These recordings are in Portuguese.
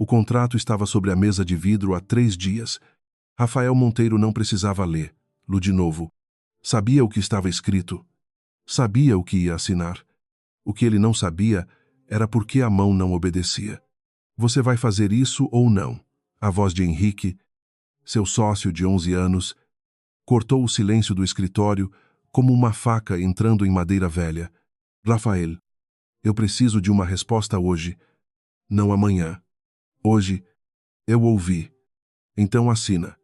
O contrato estava sobre a mesa de vidro há 3 dias. Rafael Monteiro não precisava lê-lo de novo. Sabia o que estava escrito. Sabia o que ia assinar. O que ele não sabia era por que a mão não obedecia. Você vai fazer isso ou não? A voz de Henrique, seu sócio de 11 anos, cortou o silêncio do escritório como uma faca entrando em madeira velha. Rafael, eu preciso de uma resposta hoje, não amanhã. Hoje, eu ouvi. Então assina.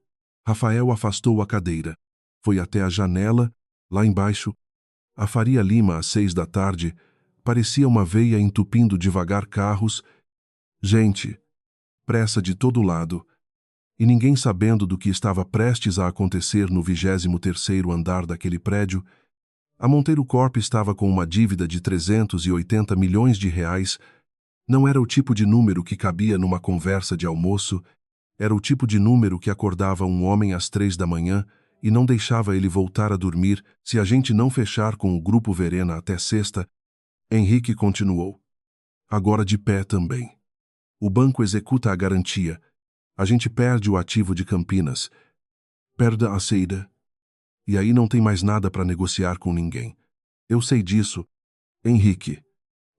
Rafael afastou a cadeira. Foi até a janela, lá embaixo. A Faria Lima, às 6 da tarde, parecia uma veia entupindo devagar carros. Gente, pressa de todo lado. E ninguém sabendo do que estava prestes a acontecer no 23º andar daquele prédio. A Monteiro Corp estava com uma dívida de 380 milhões de reais. Não era o tipo de número que cabia numa conversa de almoço. Era o tipo de número que acordava um homem às 3 da manhã e não deixava ele voltar a dormir se a gente não fechar com o Grupo Verena até sexta. Henrique continuou. Agora de pé também. O banco executa a garantia. A gente perde o ativo de Campinas. Perde a saída. E aí não tem mais nada para negociar com ninguém. Eu sei disso. Henrique.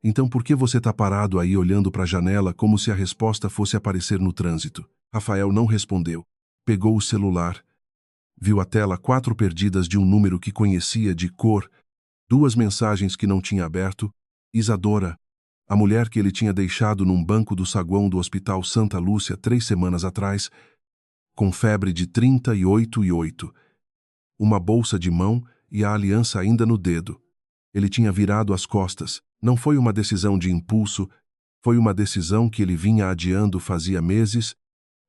Então por que você está parado aí olhando para a janela como se a resposta fosse aparecer no trânsito? Rafael não respondeu. Pegou o celular. Viu a tela 4 perdidas de um número que conhecia de cor, 2 mensagens que não tinha aberto. Isadora, a mulher que ele tinha deixado num banco do saguão do Hospital Santa Lúcia 3 semanas atrás, com febre de 38,8. Uma bolsa de mão e a aliança ainda no dedo. Ele tinha virado as costas. Não foi uma decisão de impulso, foi uma decisão que ele vinha adiando fazia meses,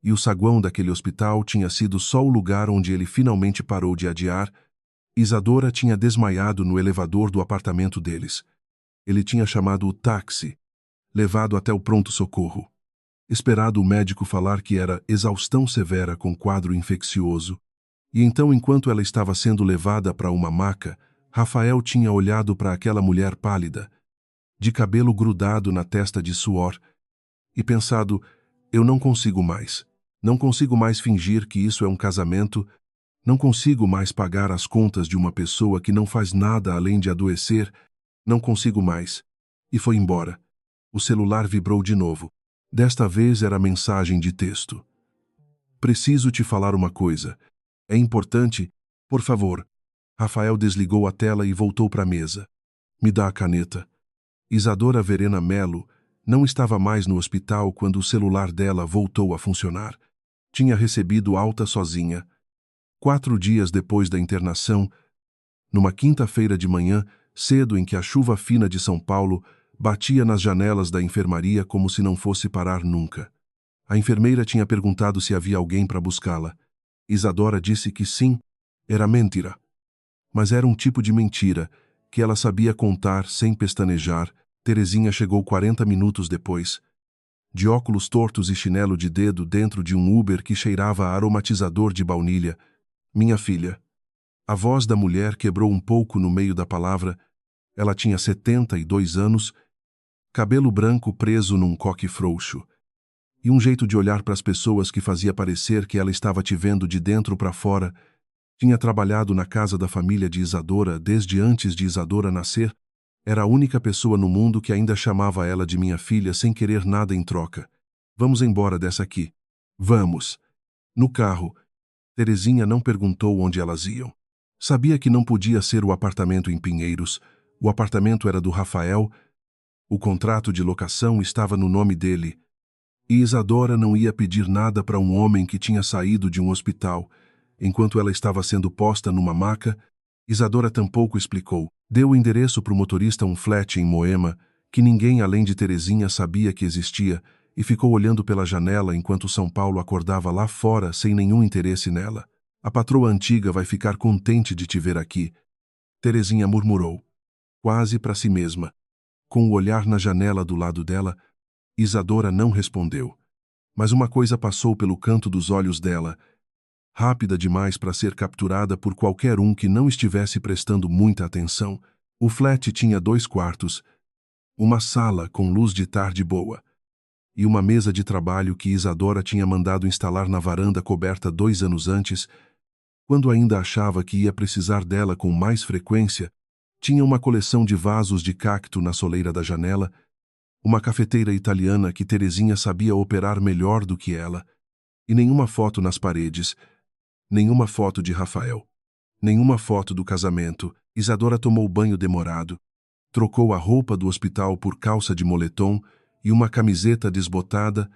e o saguão daquele hospital tinha sido só o lugar onde ele finalmente parou de adiar. Isadora tinha desmaiado no elevador do apartamento deles. Ele tinha chamado o táxi, levado até o pronto-socorro. Esperado o médico falar que era exaustão severa com quadro infeccioso. E então, enquanto ela estava sendo levada para uma maca, Rafael tinha olhado para aquela mulher pálida, de cabelo grudado na testa de suor, e pensado, eu não consigo mais. Não consigo mais fingir que isso é um casamento. Não consigo mais pagar as contas de uma pessoa que não faz nada além de adoecer. Não consigo mais. E foi embora. O celular vibrou de novo. Desta vez era mensagem de texto. Preciso te falar uma coisa. É importante. Por favor. Rafael desligou a tela e voltou para a mesa. Me dá a caneta. Isadora Verena Melo não estava mais no hospital quando o celular dela voltou a funcionar. Tinha recebido alta sozinha. 4 dias depois da internação, numa quinta-feira de manhã, cedo em que a chuva fina de São Paulo batia nas janelas da enfermaria como se não fosse parar nunca. A enfermeira tinha perguntado se havia alguém para buscá-la. Isadora disse que sim, era mentira. Mas era um tipo de mentira que ela sabia contar sem pestanejar. Terezinha chegou 40 minutos depois, de óculos tortos e chinelo de dedo dentro de um Uber que cheirava a aromatizador de baunilha. Minha filha. A voz da mulher quebrou um pouco no meio da palavra. Ela tinha 72 anos, cabelo branco preso num coque frouxo, e um jeito de olhar para as pessoas que fazia parecer que ela estava te vendo de dentro para fora. Tinha trabalhado na casa da família de Isadora desde antes de Isadora nascer. Era a única pessoa no mundo que ainda chamava ela de minha filha sem querer nada em troca. Vamos embora dessa aqui. Vamos. No carro. Terezinha não perguntou onde elas iam. Sabia que não podia ser o apartamento em Pinheiros. O apartamento era do Rafael. O contrato de locação estava no nome dele. E Isadora não ia pedir nada para um homem que tinha saído de um hospital. Enquanto ela estava sendo posta numa maca, Isadora tampouco explicou. Deu o endereço para o motorista um flat em Moema, que ninguém além de Terezinha sabia que existia, e ficou olhando pela janela enquanto São Paulo acordava lá fora sem nenhum interesse nela. A patroa antiga vai ficar contente de te ver aqui. Terezinha murmurou, quase para si mesma. Com o olhar na janela do lado dela, Isadora não respondeu. Mas uma coisa passou pelo canto dos olhos dela, rápida demais para ser capturada por qualquer um que não estivesse prestando muita atenção. O flat tinha 2 quartos, uma sala com luz de tarde boa, e uma mesa de trabalho que Isadora tinha mandado instalar na varanda coberta 2 anos antes, quando ainda achava que ia precisar dela com mais frequência. Tinha uma coleção de vasos de cacto na soleira da janela, uma cafeteira italiana que Terezinha sabia operar melhor do que ela, e nenhuma foto nas paredes, nenhuma foto de Rafael, nenhuma foto do casamento. Isadora tomou banho demorado, trocou a roupa do hospital por calça de moletom e uma camiseta desbotada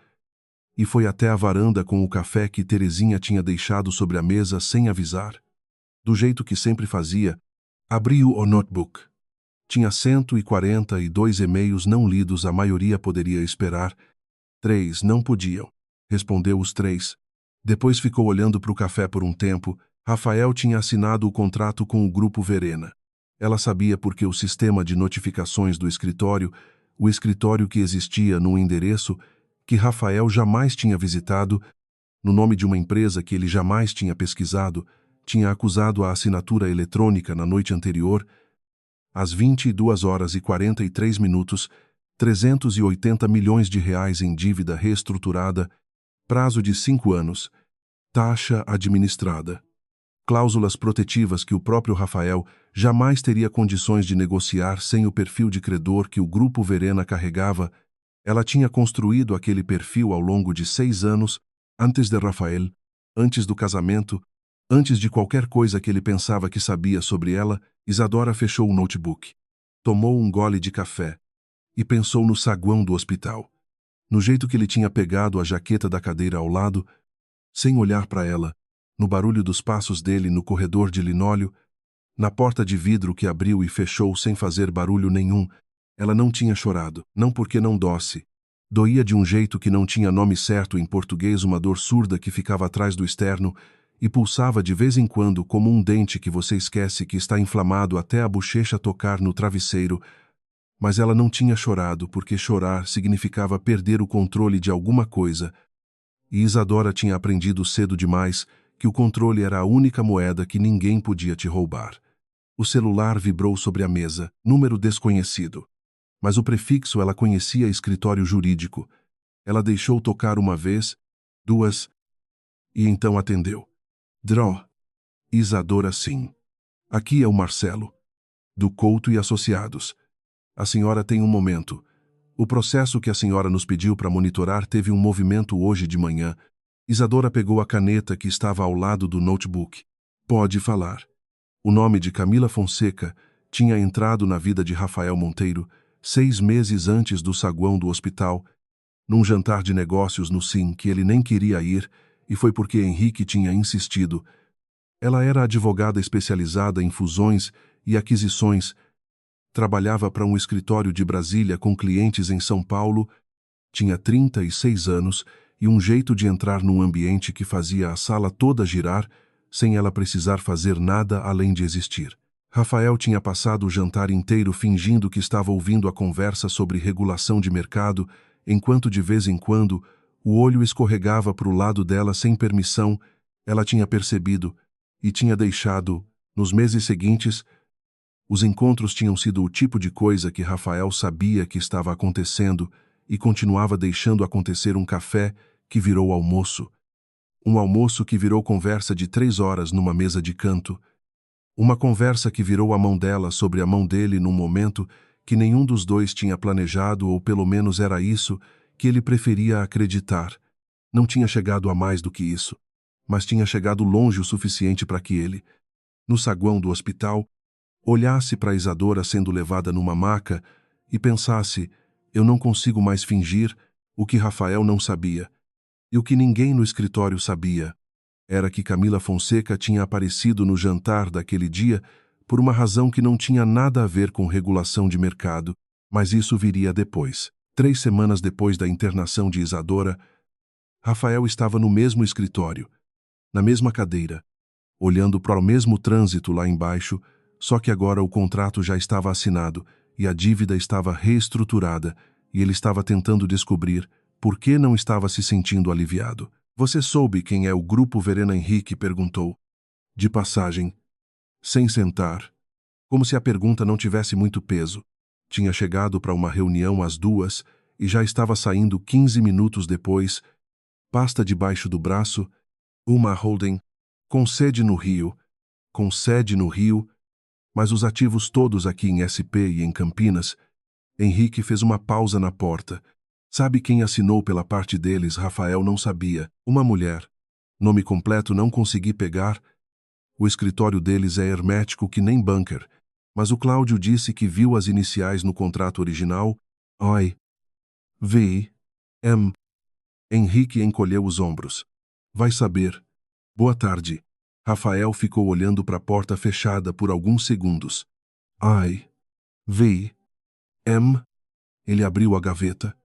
e foi até a varanda com o café que Terezinha tinha deixado sobre a mesa sem avisar. Do jeito que sempre fazia, abriu o notebook. Tinha 142 e-mails não lidos, a maioria poderia esperar. 3 não podiam. Respondeu os 3. Depois ficou olhando para o café por um tempo. Rafael tinha assinado o contrato com o Grupo Verena. Ela sabia porque o sistema de notificações do escritório, o escritório que existia num endereço que Rafael jamais tinha visitado, no nome de uma empresa que ele jamais tinha pesquisado, tinha acusado a assinatura eletrônica na noite anterior, às 22h43, 380 milhões de reais em dívida reestruturada, prazo de 5 anos, taxa administrada. Cláusulas protetivas que o próprio Rafael jamais teria condições de negociar sem o perfil de credor que o Grupo Verena carregava. Ela tinha construído aquele perfil ao longo de 6 anos, antes de Rafael, antes do casamento, antes de qualquer coisa que ele pensava que sabia sobre ela. Isadora fechou o notebook, tomou um gole de café e pensou no saguão do hospital, no jeito que ele tinha pegado a jaqueta da cadeira ao lado, sem olhar para ela, no barulho dos passos dele no corredor de linóleo, na porta de vidro que abriu e fechou sem fazer barulho nenhum. Ela não tinha chorado, não porque não dosse. Doía de um jeito que não tinha nome certo em português, uma dor surda que ficava atrás do externo e pulsava de vez em quando como um dente que você esquece que está inflamado até a bochecha tocar no travesseiro. Mas ela não tinha chorado porque chorar significava perder o controle de alguma coisa. E Isadora tinha aprendido cedo demais que o controle era a única moeda que ninguém podia te roubar. O celular vibrou sobre a mesa, número desconhecido. Mas o prefixo ela conhecia: escritório jurídico. Ela deixou tocar uma vez, 2, e então atendeu. Dró. Isadora, sim. Aqui é o Marcelo, do Couto e Associados. A senhora tem um momento. O processo que a senhora nos pediu para monitorar teve um movimento hoje de manhã. Isadora pegou a caneta que estava ao lado do notebook. Pode falar. O nome de Camila Fonseca tinha entrado na vida de Rafael Monteiro 6 meses antes do saguão do hospital, num jantar de negócios no Sim que ele nem queria ir, e foi porque Henrique tinha insistido. Ela era advogada especializada em fusões e aquisições, trabalhava para um escritório de Brasília com clientes em São Paulo, tinha 36 anos e um jeito de entrar num ambiente que fazia a sala toda girar, sem ela precisar fazer nada além de existir. Rafael tinha passado o jantar inteiro fingindo que estava ouvindo a conversa sobre regulação de mercado, enquanto de vez em quando o olho escorregava para o lado dela sem permissão. Ela tinha percebido e tinha deixado. Nos meses seguintes, os encontros tinham sido o tipo de coisa que Rafael sabia que estava acontecendo e continuava deixando acontecer. Um café que virou almoço. Um almoço que virou conversa de 3 horas numa mesa de canto. Uma conversa que virou a mão dela sobre a mão dele num momento que nenhum dos dois tinha planejado, ou pelo menos era isso que ele preferia acreditar. Não tinha chegado a mais do que isso, mas tinha chegado longe o suficiente para que ele, no saguão do hospital, olhasse para Isadora sendo levada numa maca e pensasse: eu não consigo mais fingir. O que Rafael não sabia, e o que ninguém no escritório sabia, era que Camila Fonseca tinha aparecido no jantar daquele dia por uma razão que não tinha nada a ver com regulação de mercado, mas isso viria depois. 3 semanas depois da internação de Isadora, Rafael estava no mesmo escritório, na mesma cadeira, olhando para o mesmo trânsito lá embaixo, só que agora o contrato já estava assinado e a dívida estava reestruturada, e ele estava tentando descobrir por que não estava se sentindo aliviado. Você soube quem é o Grupo Verena? Henrique perguntou, de passagem, sem sentar, como se a pergunta não tivesse muito peso. Tinha chegado para uma reunião às 2, e já estava saindo 15 minutos depois, pasta debaixo do braço, uma holding, com sede no Rio, mas os ativos todos aqui em SP e em Campinas. Henrique fez uma pausa na porta. Sabe quem assinou pela parte deles? Rafael não sabia. Uma mulher. Nome completo não consegui pegar. O escritório deles é hermético que nem bunker. Mas o Cláudio disse que viu as iniciais no contrato original. Oi. V. M. Henrique encolheu os ombros. Vai saber. Boa tarde. Rafael ficou olhando para a porta fechada por alguns segundos. I. V. M. Ele abriu a gaveta,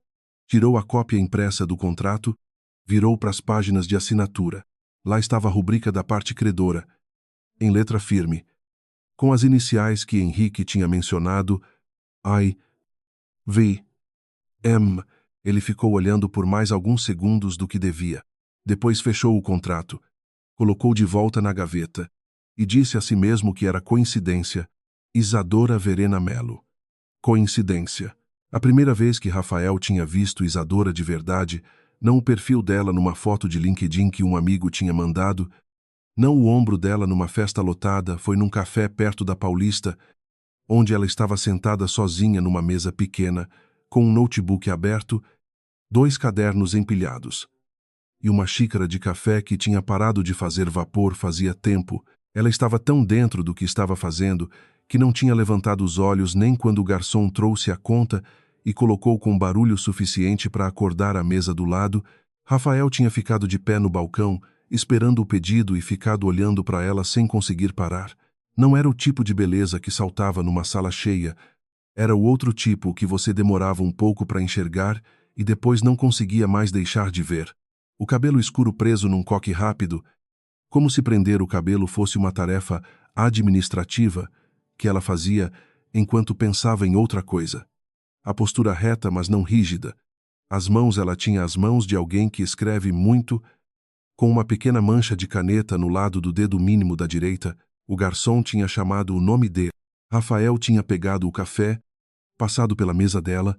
tirou a cópia impressa do contrato, virou para as páginas de assinatura. Lá estava a rubrica da parte credora, em letra firme, com as iniciais que Henrique tinha mencionado, I. V. M. Ele ficou olhando por mais alguns segundos do que devia. Depois fechou o contrato, colocou de volta na gaveta e disse a si mesmo que era coincidência. Isadora Verena Melo. Coincidência. A primeira vez que Rafael tinha visto Isadora de verdade, não o perfil dela numa foto de LinkedIn que um amigo tinha mandado, não o ombro dela numa festa lotada, foi num café perto da Paulista, onde ela estava sentada sozinha numa mesa pequena, com um notebook aberto, 2 cadernos empilhados e uma xícara de café que tinha parado de fazer vapor fazia tempo. Ela estava tão dentro do que estava fazendo que não tinha levantado os olhos nem quando o garçom trouxe a conta e colocou com barulho suficiente para acordar a mesa do lado. Rafael tinha ficado de pé no balcão, esperando o pedido e ficado olhando para ela sem conseguir parar. Não era o tipo de beleza que saltava numa sala cheia. Era o outro tipo que você demorava um pouco para enxergar e depois não conseguia mais deixar de ver. O cabelo escuro preso num coque rápido, como se prender o cabelo fosse uma tarefa administrativa que ela fazia enquanto pensava em outra coisa. A postura reta, mas não rígida. As mãos, ela tinha as mãos de alguém que escreve muito, com uma pequena mancha de caneta no lado do dedo mínimo da direita. O garçom tinha chamado o nome dele. Rafael tinha pegado o café, passado pela mesa dela,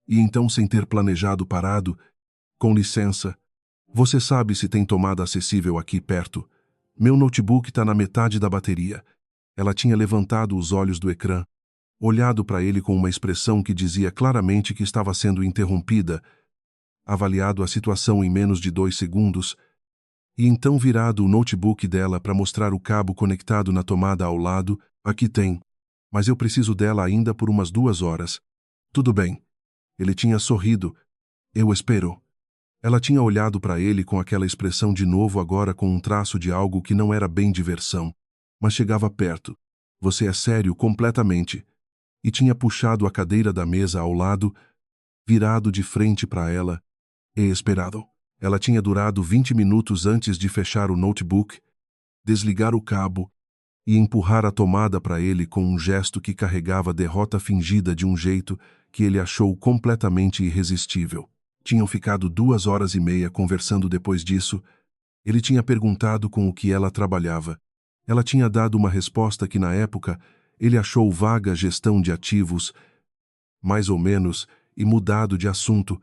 e então, sem ter planejado, parado. Com licença. Você sabe se tem tomada acessível aqui perto? Meu notebook está na metade da bateria. Ela tinha levantado os olhos do ecrã, olhado para ele com uma expressão que dizia claramente que estava sendo interrompida, avaliado a situação em menos de 2 segundos, e então virado o notebook dela para mostrar o cabo conectado na tomada ao lado. Aqui tem, mas eu preciso dela ainda por umas 2 horas. Tudo bem. Ele tinha sorrido. Eu espero. Ela tinha olhado para ele com aquela expressão de novo, agora com um traço de algo que não era bem diversão, mas chegava perto. Você é sério completamente. E tinha puxado a cadeira da mesa ao lado, virado de frente para ela, e esperado. Ela tinha durado 20 minutos antes de fechar o notebook, desligar o cabo e empurrar a tomada para ele com um gesto que carregava derrota fingida de um jeito que ele achou completamente irresistível. Tinham ficado 2 horas e meia conversando depois disso. Ele tinha perguntado com o que ela trabalhava. Ela tinha dado uma resposta que, na época, ele achou vaga: gestão de ativos, mais ou menos, e mudado de assunto.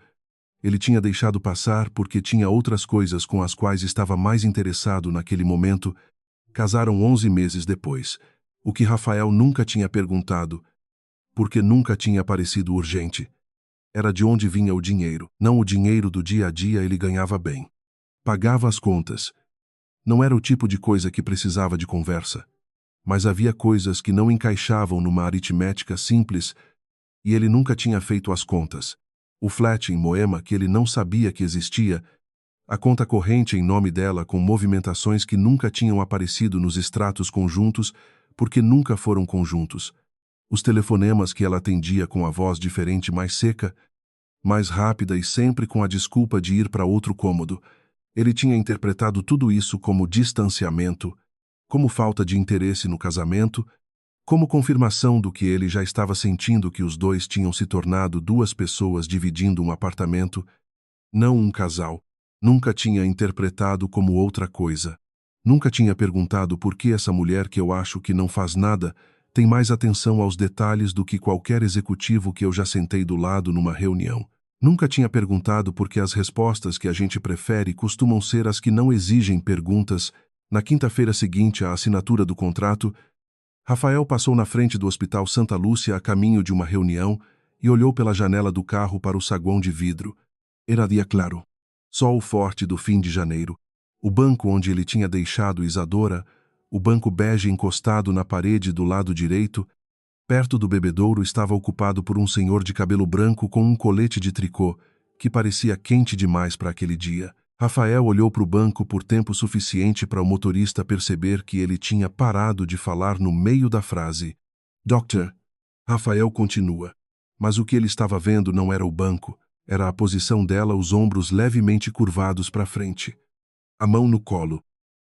Ele tinha deixado passar porque tinha outras coisas com as quais estava mais interessado naquele momento. Casaram 11 meses depois. O que Rafael nunca tinha perguntado, porque nunca tinha parecido urgente, era de onde vinha o dinheiro. Não o dinheiro do dia a dia. Ele ganhava bem. Pagava as contas. Não era o tipo de coisa que precisava de conversa. Mas havia coisas que não encaixavam numa aritmética simples e ele nunca tinha feito as contas. O flat em Moema que ele não sabia que existia, a conta corrente em nome dela com movimentações que nunca tinham aparecido nos extratos conjuntos porque nunca foram conjuntos. Os telefonemas que ela atendia com a voz diferente, mais seca, mais rápida e sempre com a desculpa de ir para outro cômodo. Ele tinha interpretado tudo isso como distanciamento, como falta de interesse no casamento, como confirmação do que ele já estava sentindo, que os dois tinham se tornado 2 pessoas dividindo um apartamento, não um casal. Nunca tinha interpretado como outra coisa. Nunca tinha perguntado por que essa mulher que eu acho que não faz nada tem mais atenção aos detalhes do que qualquer executivo que eu já sentei do lado numa reunião. Nunca tinha perguntado porque as respostas que a gente prefere costumam ser as que não exigem perguntas. Na quinta-feira seguinte à assinatura do contrato, Rafael passou na frente do Hospital Santa Lúcia a caminho de uma reunião e olhou pela janela do carro para o saguão de vidro. Era dia claro. Sol forte do fim de janeiro. O banco onde ele tinha deixado Isadora, o banco bege encostado na parede do lado direito, perto do bebedouro, estava ocupado por um senhor de cabelo branco com um colete de tricô, que parecia quente demais para aquele dia. Rafael olhou para o banco por tempo suficiente para o motorista perceber que ele tinha parado de falar no meio da frase. Doctor. Rafael continua. Mas o que ele estava vendo não era o banco, era a posição dela, os ombros levemente curvados para frente. A mão no colo.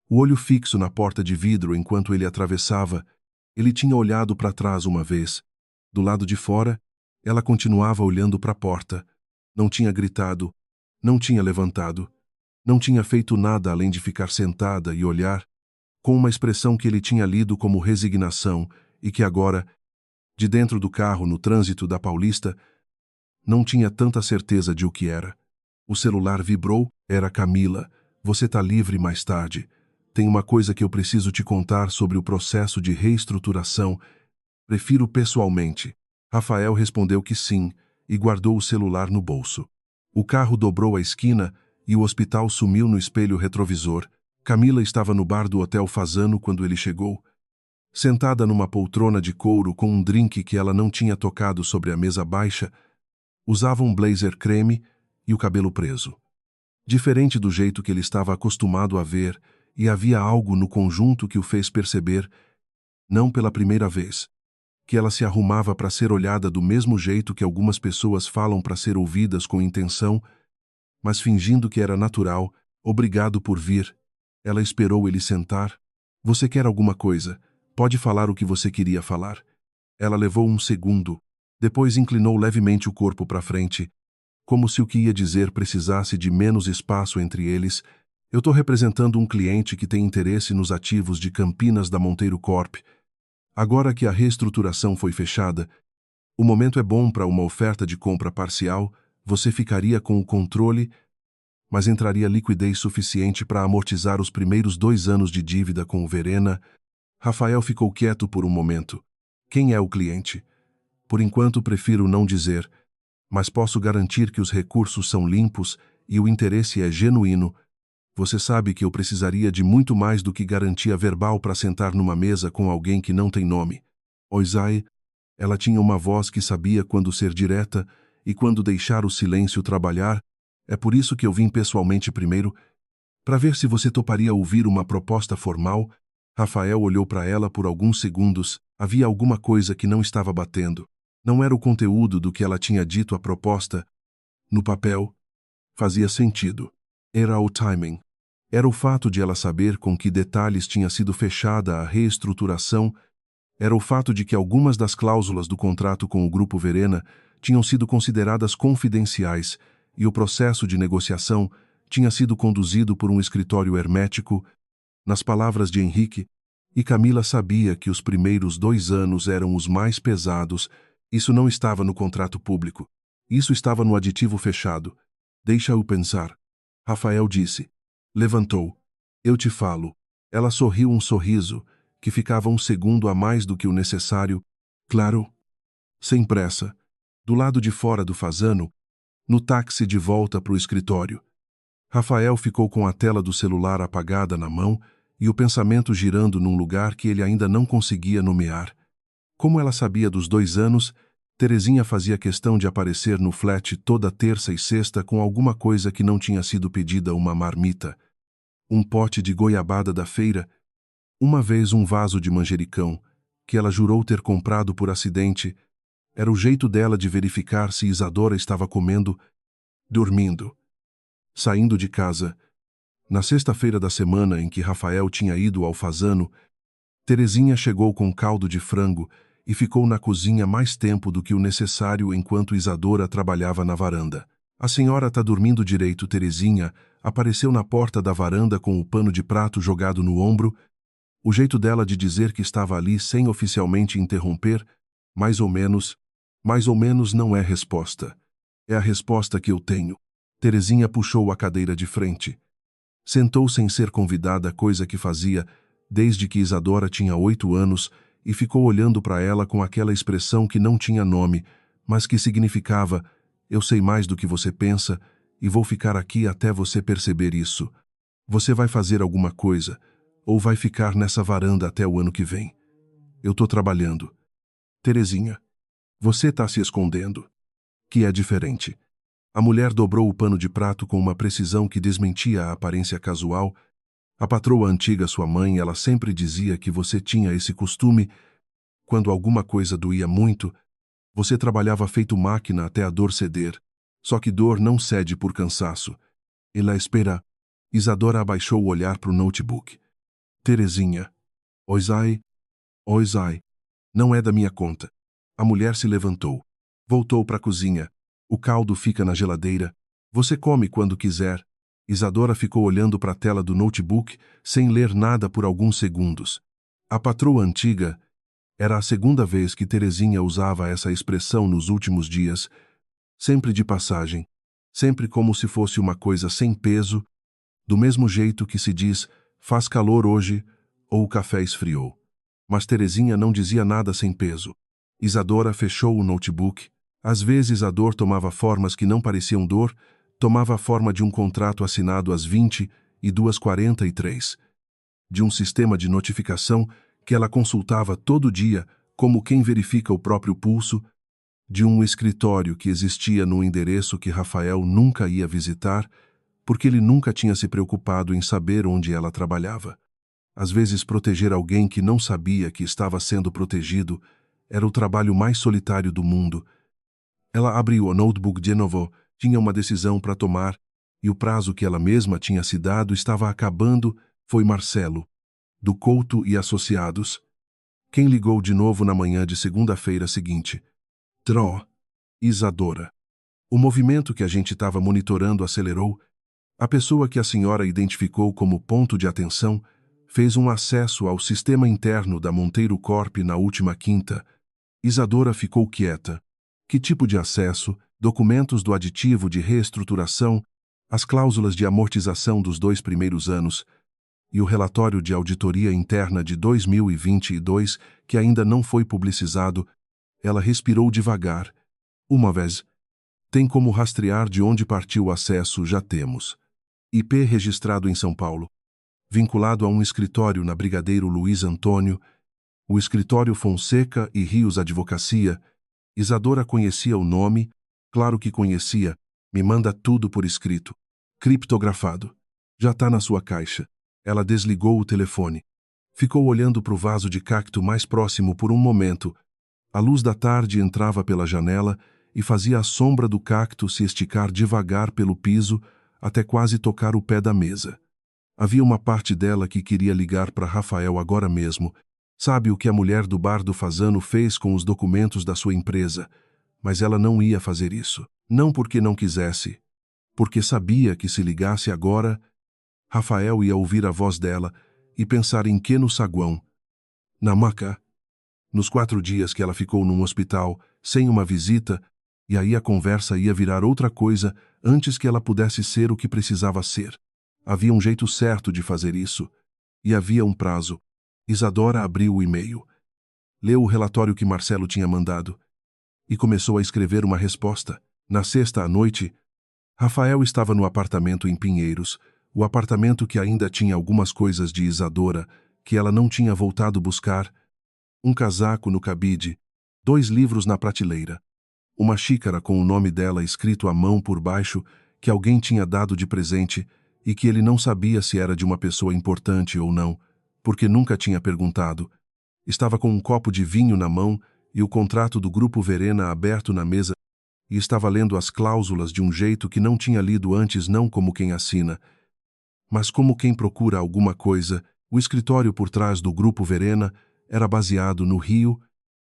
O olho fixo na porta de vidro enquanto ele atravessava. Ele tinha olhado para trás uma vez. Do lado de fora, ela continuava olhando para a porta. Não tinha gritado, não tinha levantado, não tinha feito nada além de ficar sentada e olhar, com uma expressão que ele tinha lido como resignação e que agora, de dentro do carro no trânsito da Paulista, não tinha tanta certeza de o que era. O celular vibrou, era Camila. Você tá livre mais tarde. Tem uma coisa que eu preciso te contar sobre o processo de reestruturação. Prefiro pessoalmente. Rafael respondeu que sim e guardou o celular no bolso. O carro dobrou a esquina e o hospital sumiu no espelho retrovisor. Camila estava no bar do Hotel Fasano quando ele chegou. Sentada numa poltrona de couro com um drink que ela não tinha tocado sobre a mesa baixa, usava um blazer creme e o cabelo preso. Diferente do jeito que ele estava acostumado a ver, e havia algo no conjunto que o fez perceber, não pela primeira vez, que ela se arrumava para ser olhada do mesmo jeito que algumas pessoas falam para ser ouvidas com intenção, mas fingindo que era natural. Obrigado por vir. Ela esperou ele sentar. Você quer alguma coisa? Pode falar o que você queria falar. Ela levou um segundo. Depois inclinou levemente o corpo para frente, como se o que ia dizer precisasse de menos espaço entre eles. Eu estou representando um cliente que tem interesse nos ativos de Campinas da Monteiro Corp. Agora que a reestruturação foi fechada, o momento é bom para uma oferta de compra parcial. Você ficaria com o controle, mas entraria liquidez suficiente para amortizar os primeiros 2 anos de dívida com o Verena. Rafael ficou quieto por um momento. Quem é o cliente? Por enquanto prefiro não dizer, mas posso garantir que os recursos são limpos e o interesse é genuíno. Você sabe que eu precisaria de muito mais do que garantia verbal para sentar numa mesa com alguém que não tem nome. Oisai, ela tinha uma voz que sabia quando ser direta e quando deixar o silêncio trabalhar. É por isso que eu vim pessoalmente primeiro, para ver se você toparia ouvir uma proposta formal. Rafael olhou para ela por alguns segundos. Havia alguma coisa que não estava batendo. Não era o conteúdo do que ela tinha dito. A proposta, no papel, fazia sentido. Era o timing. Era o fato de ela saber com que detalhes tinha sido fechada a reestruturação. Era o fato de que algumas das cláusulas do contrato com o Grupo Verena tinham sido consideradas confidenciais e o processo de negociação tinha sido conduzido por um escritório hermético. Nas palavras de Henrique, e Camila sabia que os primeiros 2 anos eram os mais pesados. Isso não estava no contrato público. Isso estava no aditivo fechado. Deixa-o pensar. Rafael disse. Levantou. Eu te falo. Ela sorriu um sorriso, que ficava um segundo a mais do que o necessário. Claro. Sem pressa. Do lado de fora do Fasano, no táxi de volta para o escritório. Rafael ficou com a tela do celular apagada na mão e o pensamento girando num lugar que ele ainda não conseguia nomear. Como ela sabia dos 2 anos, Terezinha fazia questão de aparecer no flat toda terça e sexta com alguma coisa que não tinha sido pedida, uma marmita, um pote de goiabada da feira, uma vez um vaso de manjericão, que ela jurou ter comprado por acidente. Era o jeito dela de verificar se Isadora estava comendo, dormindo. Saindo de casa, na sexta-feira da semana em que Rafael tinha ido ao Fasano, Terezinha chegou com caldo de frango e ficou na cozinha mais tempo do que o necessário enquanto Isadora trabalhava na varanda. A senhora tá dormindo direito. Terezinha apareceu na porta da varanda com o pano de prato jogado no ombro, o jeito dela de dizer que estava ali sem oficialmente interromper. Mais ou menos não é resposta. É a resposta que eu tenho. Terezinha puxou a cadeira de frente. Sentou sem ser convidada, coisa que fazia desde que Isadora tinha 8 anos, e ficou olhando para ela com aquela expressão que não tinha nome, mas que significava: eu sei mais do que você pensa e vou ficar aqui até você perceber isso. Você vai fazer alguma coisa, ou vai ficar nessa varanda até o ano que vem. Eu tô trabalhando. Terezinha, você tá se escondendo. Que é diferente. A mulher dobrou o pano de prato com uma precisão que desmentia a aparência casual. A patroa antiga, sua mãe, ela sempre dizia que você tinha esse costume. Quando alguma coisa doía muito, você trabalhava feito máquina até a dor ceder. Só que dor não cede por cansaço. Ela espera. Isadora abaixou o olhar para o notebook. Terezinha. Oisai. Oisai. Não é da minha conta. A mulher se levantou. Voltou para a cozinha. O caldo fica na geladeira. Você come quando quiser. Isadora ficou olhando para a tela do notebook, sem ler nada por alguns segundos. A patroa antiga. Era a segunda vez que Terezinha usava essa expressão nos últimos dias. Sempre de passagem. Sempre como se fosse uma coisa sem peso, do mesmo jeito que se diz, faz calor hoje, ou o café esfriou. Mas Terezinha não dizia nada sem peso. Isadora fechou o notebook. Às vezes a dor tomava formas que não pareciam dor, tomava a forma de um contrato assinado às 22h43, de um sistema de notificação que ela consultava todo dia, como quem verifica o próprio pulso, de um escritório que existia no endereço que Rafael nunca ia visitar, porque ele nunca tinha se preocupado em saber onde ela trabalhava. Às vezes, proteger alguém que não sabia que estava sendo protegido era o trabalho mais solitário do mundo. Ela abriu o notebook de novo, tinha uma decisão para tomar, e o prazo que ela mesma tinha se dado estava acabando. Foi Marcelo, do Couto e Associados, quem ligou de novo na manhã de segunda-feira seguinte. Tró. Isadora. O movimento que a gente estava monitorando acelerou. A pessoa que a senhora identificou como ponto de atenção fez um acesso ao sistema interno da Monteiro Corp na última quinta. Isadora ficou quieta. Que tipo de acesso? Documentos do aditivo de reestruturação, as cláusulas de amortização dos 2 primeiros anos e o relatório de auditoria interna de 2022, que ainda não foi publicizado. Ela respirou devagar. Uma vez. Tem como rastrear de onde partiu o acesso? Já temos. IP registrado em São Paulo. Vinculado a um escritório na Brigadeiro Luiz Antônio, o escritório Fonseca e Rios Advocacia. Isadora conhecia o nome, claro que conhecia, me manda tudo por escrito. Criptografado. Já tá na sua caixa. Ela desligou o telefone. Ficou olhando para o vaso de cacto mais próximo por um momento. A luz da tarde entrava pela janela e fazia a sombra do cacto se esticar devagar pelo piso até quase tocar o pé da mesa. Havia uma parte dela que queria ligar para Rafael agora mesmo. Sabe o que a mulher do bar do Fazano fez com os documentos da sua empresa? Mas ela não ia fazer isso. Não porque não quisesse. Porque sabia que se ligasse agora, Rafael ia ouvir a voz dela e pensar em que no saguão. Na maca. Nos 4 dias que ela ficou num hospital, sem uma visita, e aí a conversa ia virar outra coisa antes que ela pudesse ser o que precisava ser. Havia um jeito certo de fazer isso. E havia um prazo. Isadora abriu o e-mail. Leu o relatório que Marcelo tinha mandado. E começou a escrever uma resposta. Na sexta à noite, Rafael estava no apartamento em Pinheiros, o apartamento que ainda tinha algumas coisas de Isadora, que ela não tinha voltado buscar. Um casaco no cabide, 2 livros na prateleira, uma xícara com o nome dela escrito à mão por baixo que alguém tinha dado de presente e que ele não sabia se era de uma pessoa importante ou não, porque nunca tinha perguntado. Estava com um copo de vinho na mão e o contrato do Grupo Verena aberto na mesa e estava lendo as cláusulas de um jeito que não tinha lido antes, não como quem assina, mas como quem procura alguma coisa. O escritório por trás do Grupo Verena era baseado no Rio,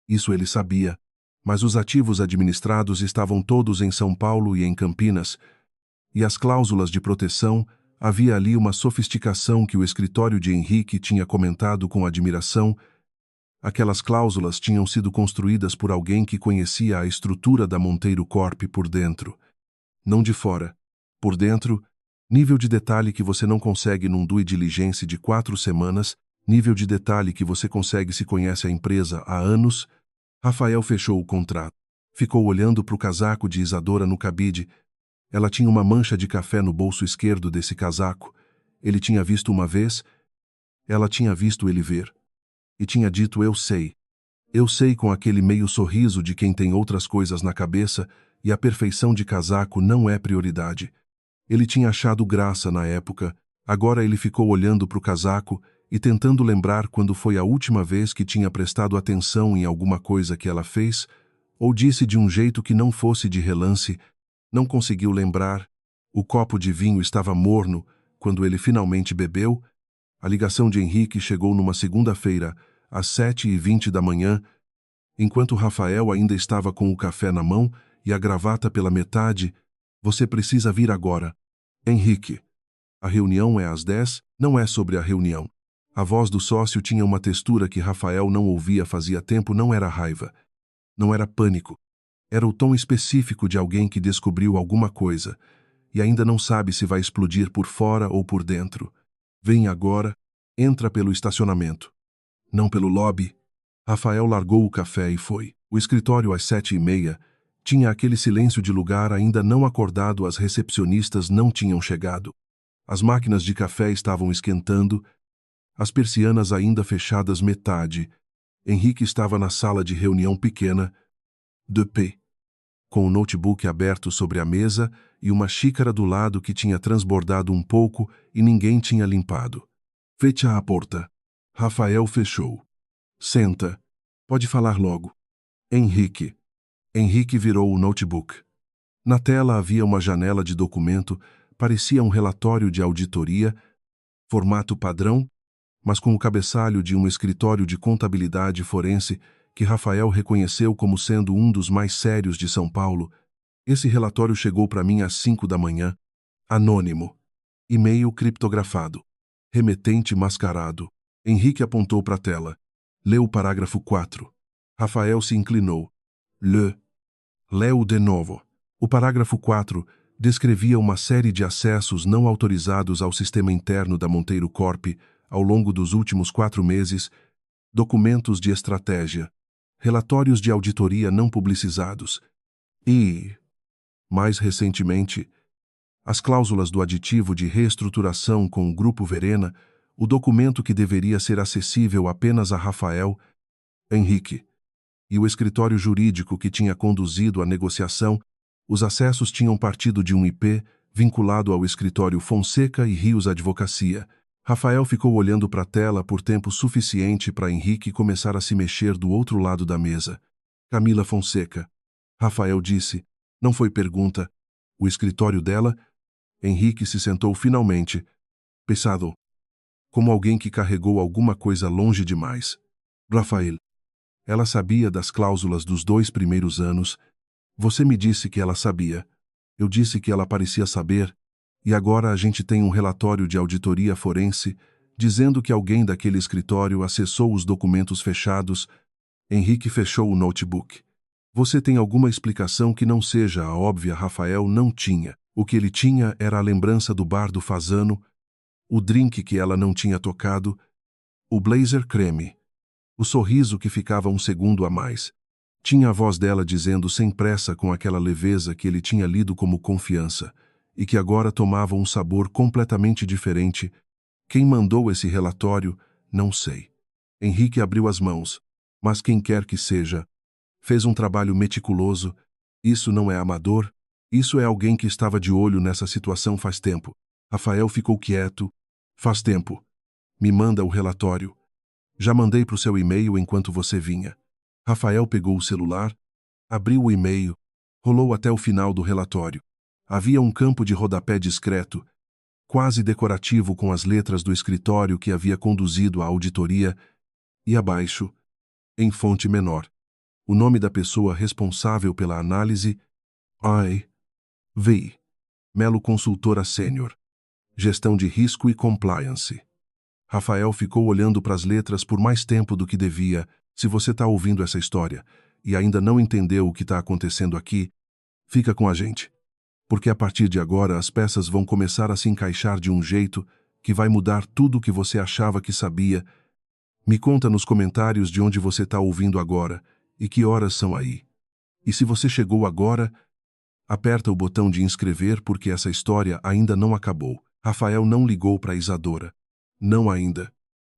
isso ele sabia, mas os ativos administrados estavam todos em São Paulo e em Campinas, e as cláusulas de proteção, havia ali uma sofisticação que o escritório de Henrique tinha comentado com admiração. Aquelas cláusulas tinham sido construídas por alguém que conhecia a estrutura da Monteiro Corp por dentro. não de fora. Por dentro, nível de detalhe que você não consegue num due diligence de 4 semanas, nível de detalhe que você consegue se conhece a empresa há anos. Rafael fechou o contrato. Ficou olhando para o casaco de Isadora no cabide. Ela tinha uma mancha de café no bolso esquerdo desse casaco. Ele tinha visto uma vez, ela tinha visto ele ver. E tinha dito eu sei. Eu sei com aquele meio sorriso de quem tem outras coisas na cabeça e a perfeição de casaco não é prioridade. Ele tinha achado graça na época, agora ele ficou olhando para o casaco e tentando lembrar quando foi a última vez que tinha prestado atenção em alguma coisa que ela fez, ou disse de um jeito que não fosse de relance, não conseguiu lembrar. O copo de vinho estava morno quando ele finalmente bebeu. A ligação de Henrique chegou numa segunda-feira, às 7h20 da manhã, enquanto Rafael ainda estava com o café na mão e a gravata pela metade. Você precisa vir agora. Henrique. A reunião é às 10, não é sobre a reunião. A voz do sócio tinha uma textura que Rafael não ouvia fazia tempo, não era raiva. Não era pânico. Era o tom específico de alguém que descobriu alguma coisa e ainda não sabe se vai explodir por fora ou por dentro. Vem agora, entra pelo estacionamento. Não pelo lobby. Rafael largou o café e foi. O escritório às 7h30 tinha aquele silêncio de lugar ainda não acordado, as recepcionistas não tinham chegado. As máquinas de café estavam esquentando, as persianas ainda fechadas metade. Henrique estava na sala de reunião pequena, de pé, com o notebook aberto sobre a mesa e uma xícara do lado que tinha transbordado um pouco e ninguém tinha limpado. Fecha a porta. Rafael fechou. Senta. Pode falar logo. Henrique. Henrique virou o notebook. Na tela havia uma janela de documento, parecia um relatório de auditoria, formato padrão, mas com o cabeçalho de um escritório de contabilidade forense que Rafael reconheceu como sendo um dos mais sérios de São Paulo. Esse relatório chegou para mim às 5 da manhã. Anônimo. E-mail criptografado. Remetente mascarado. Henrique apontou para a tela. Leu o parágrafo 4. Rafael se inclinou. Leu de novo. O parágrafo 4 descrevia uma série de acessos não autorizados ao sistema interno da Monteiro Corp ao longo dos últimos 4 meses, documentos de estratégia, relatórios de auditoria não publicizados e, mais recentemente, as cláusulas do aditivo de reestruturação com o Grupo Verena, o documento que deveria ser acessível apenas a Rafael, Henrique, e o escritório jurídico que tinha conduzido a negociação. Os acessos tinham partido de um IP vinculado ao escritório Fonseca e Rios Advocacia. Rafael ficou olhando para a tela por tempo suficiente para Henrique começar a se mexer do outro lado da mesa. Camila Fonseca. Rafael disse. Não foi pergunta. O escritório dela? Henrique se sentou finalmente. Pesado. Como alguém que carregou alguma coisa longe demais. Rafael. Ela sabia das cláusulas dos 2 primeiros anos. Você me disse que ela sabia. Eu disse que ela parecia saber. E agora a gente tem um relatório de auditoria forense dizendo que alguém daquele escritório acessou os documentos fechados. Henrique fechou o notebook. Você tem alguma explicação que não seja a óbvia? Rafael não tinha. O que ele tinha era a lembrança do bar do Fazano, o drink que ela não tinha tocado, o blazer creme, o sorriso que ficava um segundo a mais. Tinha a voz dela dizendo sem pressa com aquela leveza que ele tinha lido como confiança e que agora tomava um sabor completamente diferente. Quem mandou esse relatório? Não sei. Henrique abriu as mãos. Mas quem quer que seja, fez um trabalho meticuloso. Isso não é amador. Isso é alguém que estava de olho nessa situação faz tempo. Rafael ficou quieto. Faz tempo. Me manda o relatório. Já mandei para o seu e-mail enquanto você vinha. Rafael pegou o celular, abriu o e-mail, rolou até o final do relatório. Havia um campo de rodapé discreto, quase decorativo com as letras do escritório que havia conduzido a auditoria, e abaixo, em fonte menor, o nome da pessoa responsável pela análise, I.V. Melo, consultora sênior, gestão de risco e compliance. Rafael ficou olhando para as letras por mais tempo do que devia. Se você está ouvindo essa história e ainda não entendeu o que está acontecendo aqui, fica com a gente. porque a partir de agora as peças vão começar a se encaixar de um jeito que vai mudar tudo o que você achava que sabia. Me conta nos comentários de onde você está ouvindo agora e que horas são aí. E se você chegou agora, aperta o botão de inscrever porque essa história ainda não acabou. Rafael não ligou para Isadora. Não ainda.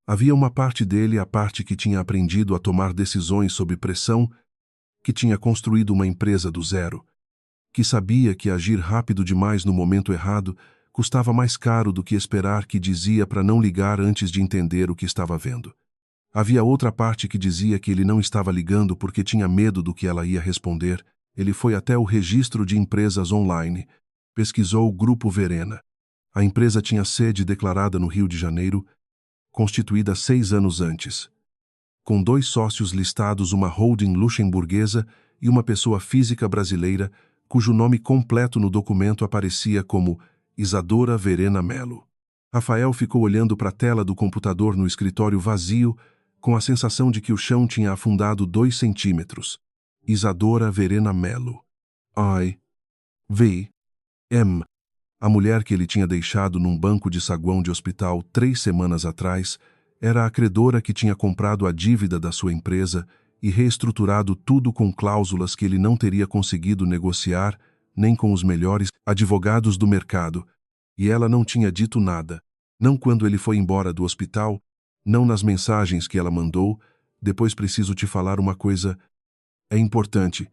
Havia uma parte dele, a parte que tinha aprendido a tomar decisões sob pressão, que tinha construído uma empresa do zero, que sabia que agir rápido demais no momento errado custava mais caro do que esperar, que dizia para não ligar antes de entender o que estava vendo. Havia outra parte que dizia que ele não estava ligando porque tinha medo do que ela ia responder. Ele foi até o registro de empresas online, pesquisou o Grupo Verena. A empresa tinha sede declarada no Rio de Janeiro, constituída 6 anos antes, com 2 sócios listados, uma holding luxemburguesa e uma pessoa física brasileira, cujo nome completo no documento aparecia como Isadora Verena Melo. Rafael ficou olhando para a tela do computador no escritório vazio, com a sensação de que o chão tinha afundado 2 centímetros. Isadora Verena Melo. I.V.M. A mulher que ele tinha deixado num banco de saguão de hospital 3 semanas atrás era a credora que tinha comprado a dívida da sua empresa e reestruturado tudo com cláusulas que ele não teria conseguido negociar nem com os melhores advogados do mercado. E ela não tinha dito nada, não quando ele foi embora do hospital, não nas mensagens que ela mandou. Depois preciso te falar uma coisa. É importante.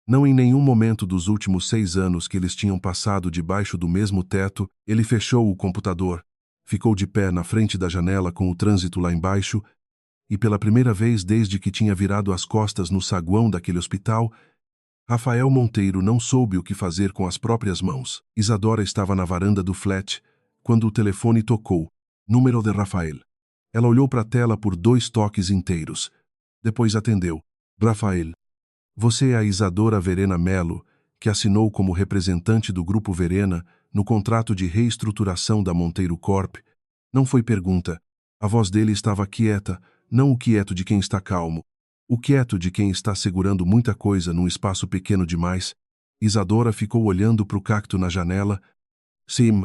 Não em nenhum momento dos últimos 6 anos que eles tinham passado debaixo do mesmo teto. Ele fechou o computador, ficou de pé na frente da janela com o trânsito lá embaixo, e pela primeira vez desde que tinha virado as costas no saguão daquele hospital, Rafael Monteiro não soube o que fazer com as próprias mãos. Isadora estava na varanda do flat, quando o telefone tocou. Número de Rafael. Ela olhou para a tela por 2 toques inteiros. Depois atendeu. Rafael. Você é a Isadora Verena Melo, que assinou como representante do Grupo Verena no contrato de reestruturação da Monteiro Corp. Não foi pergunta. A voz dele estava quieta, não o quieto de quem está calmo. O quieto de quem está segurando muita coisa num espaço pequeno demais. Isadora ficou olhando para o cacto na janela. Sim.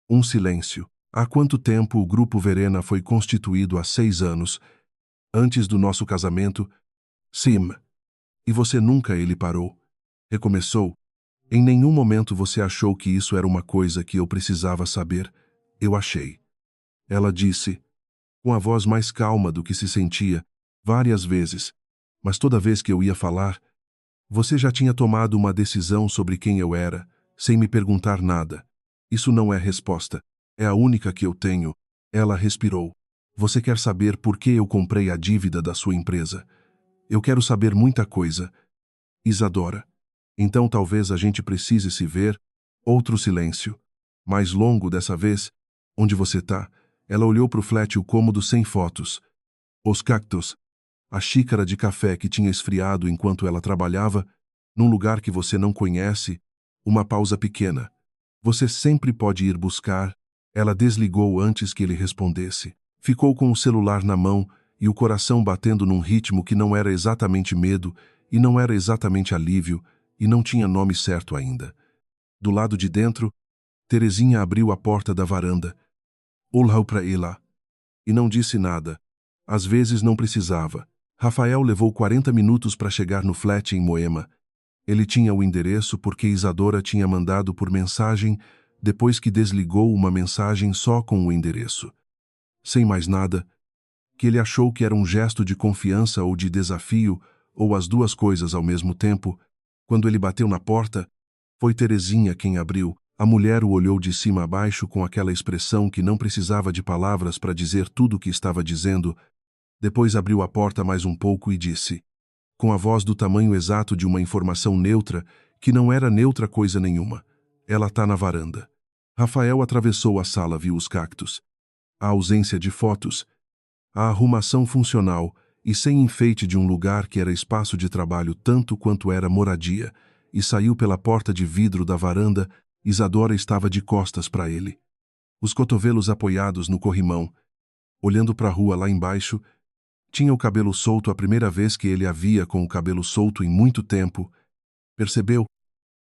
Um silêncio. Há quanto tempo o Grupo Verena foi constituído? Há 6 anos. Antes do nosso casamento. Sim. E você nunca ele parou. Recomeçou. Em nenhum momento você achou que isso era uma coisa que eu precisava saber. Eu achei. Ela disse, com a voz mais calma do que se sentia, várias vezes. Mas toda vez que eu ia falar, você já tinha tomado uma decisão sobre quem eu era, sem me perguntar nada. Isso não é resposta. É a única que eu tenho. Ela respirou. Você quer saber por que eu comprei a dívida da sua empresa? Eu quero saber muita coisa. Isadora. Então talvez a gente precise se ver. Outro silêncio. Mais longo dessa vez. Onde você tá? Ela olhou para o flat, o cômodo sem fotos. Os cactos. A xícara de café que tinha esfriado enquanto ela trabalhava. Num lugar que você não conhece. Uma pausa pequena. Você sempre pode ir buscar. Ela desligou antes que ele respondesse. Ficou com o celular na mão e o coração batendo num ritmo que não era exatamente medo e não era exatamente alívio e não tinha nome certo ainda. Do lado de dentro, Terezinha abriu a porta da varanda. Olhou para ela. E não disse nada. Às vezes não precisava. Rafael levou 40 minutos para chegar no flat em Moema. Ele tinha o endereço porque Isadora tinha mandado por mensagem depois que desligou uma mensagem só com o endereço. Sem mais nada, que ele achou que era um gesto de confiança ou de desafio, ou as duas coisas ao mesmo tempo. Quando ele bateu na porta, foi Terezinha quem abriu. A mulher o olhou de cima a baixo com aquela expressão que não precisava de palavras para dizer tudo o que estava dizendo. Depois abriu a porta mais um pouco e disse, com a voz do tamanho exato de uma informação neutra, que não era neutra coisa nenhuma. Ela tá na varanda. Rafael atravessou a sala, viu os cactos. A ausência de fotos. A arrumação funcional e sem enfeite de um lugar que era espaço de trabalho tanto quanto era moradia, e saiu pela porta de vidro da varanda. Isadora estava de costas para ele, os cotovelos apoiados no corrimão, olhando para a rua lá embaixo. Tinha o cabelo solto, a primeira vez que ele a via com o cabelo solto em muito tempo. Percebeu?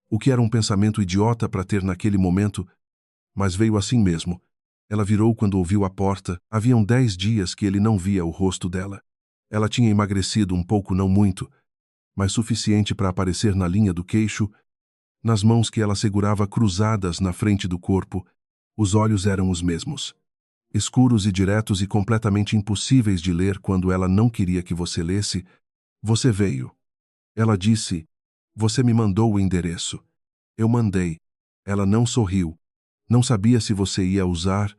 O que era um pensamento idiota para ter naquele momento, mas veio assim mesmo. Ela virou quando ouviu a porta. Haviam 10 dias que ele não via o rosto dela. Ela tinha emagrecido um pouco, não muito, mas suficiente para aparecer na linha do queixo, nas mãos que ela segurava cruzadas na frente do corpo. Os olhos eram os mesmos. Escuros e diretos e completamente impossíveis de ler quando ela não queria que você lesse. Você veio. Ela disse, você me mandou o endereço. Eu mandei. Ela não sorriu. Não sabia se você ia usar.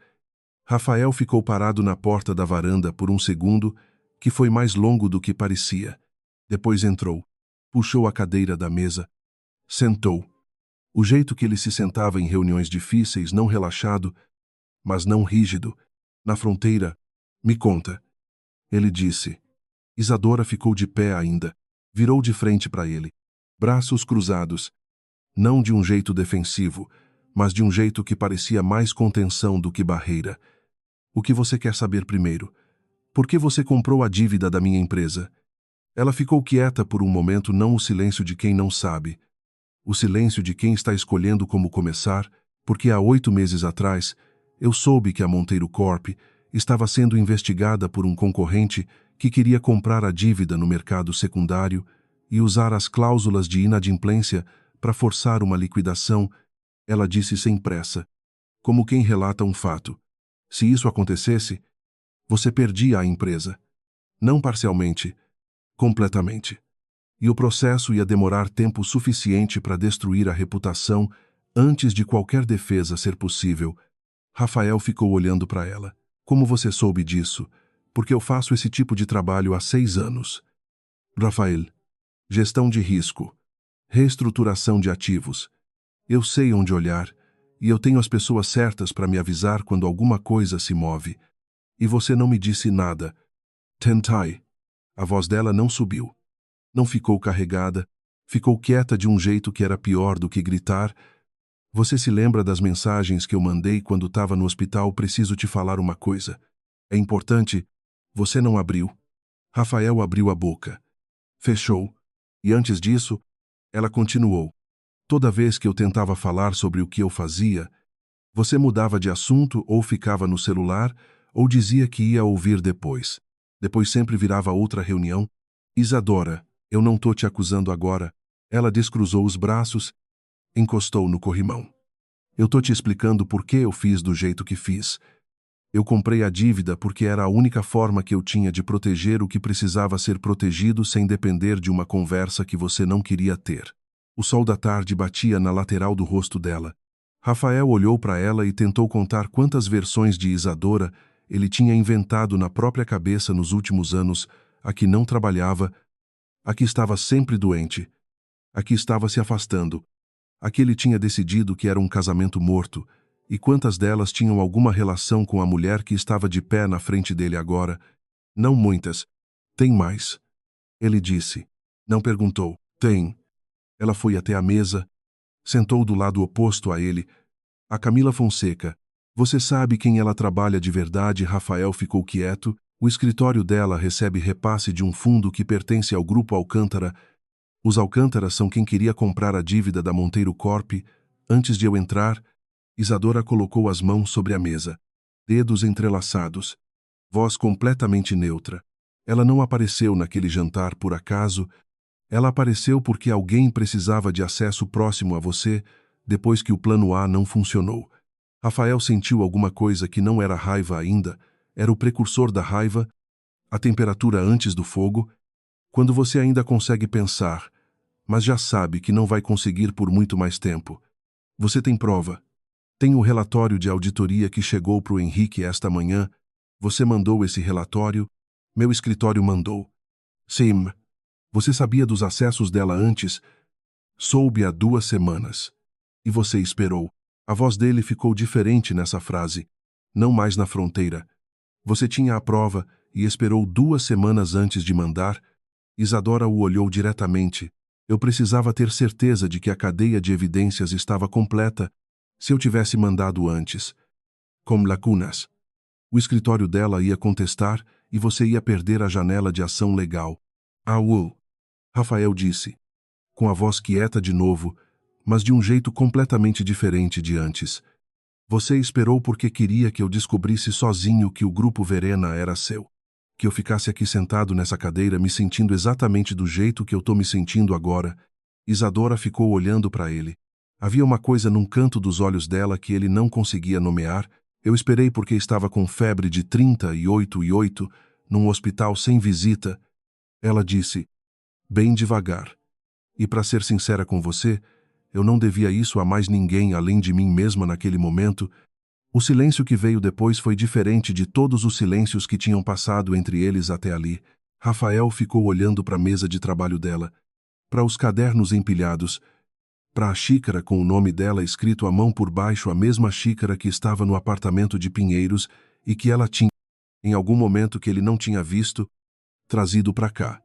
Rafael ficou parado na porta da varanda por um segundo, que foi mais longo do que parecia. Depois entrou. Puxou a cadeira da mesa. Sentou. O jeito que ele se sentava em reuniões difíceis, não relaxado, mas não rígido. Na fronteira, me conta. Ele disse. Isadora ficou de pé ainda. Virou de frente para ele. Braços cruzados. Não de um jeito defensivo, mas de um jeito que parecia mais contenção do que barreira. O que você quer saber primeiro? Por que você comprou a dívida da minha empresa? Ela ficou quieta por um momento, não o silêncio de quem não sabe. O silêncio de quem está escolhendo como começar, porque há 8 meses atrás, eu soube que a Monteiro Corp estava sendo investigada por um concorrente que queria comprar a dívida no mercado secundário e usar as cláusulas de inadimplência para forçar uma liquidação. Ela disse sem pressa, como quem relata um fato. Se isso acontecesse, você perdia a empresa. Não parcialmente, completamente. E o processo ia demorar tempo suficiente para destruir a reputação antes de qualquer defesa ser possível. Rafael ficou olhando para ela. Como você soube disso? Porque eu faço esse tipo de trabalho há 6 anos. Rafael, gestão de risco, reestruturação de ativos. Eu sei onde olhar, e eu tenho as pessoas certas para me avisar quando alguma coisa se move. E você não me disse nada. Tentai. A voz dela não subiu. Não ficou carregada. Ficou quieta de um jeito que era pior do que gritar. Você se lembra das mensagens que eu mandei quando estava no hospital? Preciso te falar uma coisa. É importante. Você não abriu. Rafael abriu a boca. Fechou. E antes disso, ela continuou. Toda vez que eu tentava falar sobre o que eu fazia, você mudava de assunto ou ficava no celular ou dizia que ia ouvir depois. Depois sempre virava outra reunião. Isadora, eu não tô te acusando agora. Ela descruzou os braços, encostou no corrimão. Eu tô te explicando por que eu fiz do jeito que fiz. Eu comprei a dívida porque era a única forma que eu tinha de proteger o que precisava ser protegido sem depender de uma conversa que você não queria ter. O sol da tarde batia na lateral do rosto dela. Rafael olhou para ela e tentou contar quantas versões de Isadora ele tinha inventado na própria cabeça nos últimos anos, a que não trabalhava, a que estava sempre doente, a que estava se afastando, a que ele tinha decidido que era um casamento morto, e quantas delas tinham alguma relação com a mulher que estava de pé na frente dele agora. Não muitas. Tem mais. Ele disse. Não perguntou. Tem. Ela foi até a mesa, sentou do lado oposto a ele. A Camila Fonseca. Você sabe quem ela trabalha de verdade? Rafael ficou quieto. O escritório dela recebe repasse de um fundo que pertence ao Grupo Alcântara. Os Alcântara são quem queria comprar a dívida da Monteiro Corp. Antes de eu entrar, Isadora colocou as mãos sobre a mesa. Dedos entrelaçados. Voz completamente neutra. Ela não apareceu naquele jantar por acaso. Ela apareceu porque alguém precisava de acesso próximo a você depois que o plano A não funcionou. Rafael sentiu alguma coisa que não era raiva ainda, era o precursor da raiva, a temperatura antes do fogo, quando você ainda consegue pensar, mas já sabe que não vai conseguir por muito mais tempo. Você tem prova. Tem o relatório de auditoria que chegou para o Henrique esta manhã. Você mandou esse relatório? Meu escritório mandou. Sim. Você sabia dos acessos dela antes? Soube há 2 semanas. E você esperou. A voz dele ficou diferente nessa frase. Não mais na fronteira. Você tinha a prova e esperou 2 semanas antes de mandar. Isadora o olhou diretamente. Eu precisava ter certeza de que a cadeia de evidências estava completa se eu tivesse mandado antes. Com lacunas. O escritório dela ia contestar e você ia perder a janela de ação legal. Rafael disse, com a voz quieta de novo, mas de um jeito completamente diferente de antes. Você esperou porque queria que eu descobrisse sozinho que o Grupo Verena era seu. Que eu ficasse aqui sentado nessa cadeira me sentindo exatamente do jeito que eu tô me sentindo agora. Isadora ficou olhando para ele. Havia uma coisa num canto dos olhos dela que ele não conseguia nomear. Eu esperei porque estava com febre de 38,8, num hospital sem visita. Ela disse, bem devagar. E para ser sincera com você, eu não devia isso a mais ninguém além de mim mesma naquele momento. O silêncio que veio depois foi diferente de todos os silêncios que tinham passado entre eles até ali. Rafael ficou olhando para a mesa de trabalho dela, para os cadernos empilhados, para a xícara com o nome dela escrito à mão por baixo, a mesma xícara que estava no apartamento de Pinheiros e que ela tinha, em algum momento que ele não tinha visto, trazido para cá.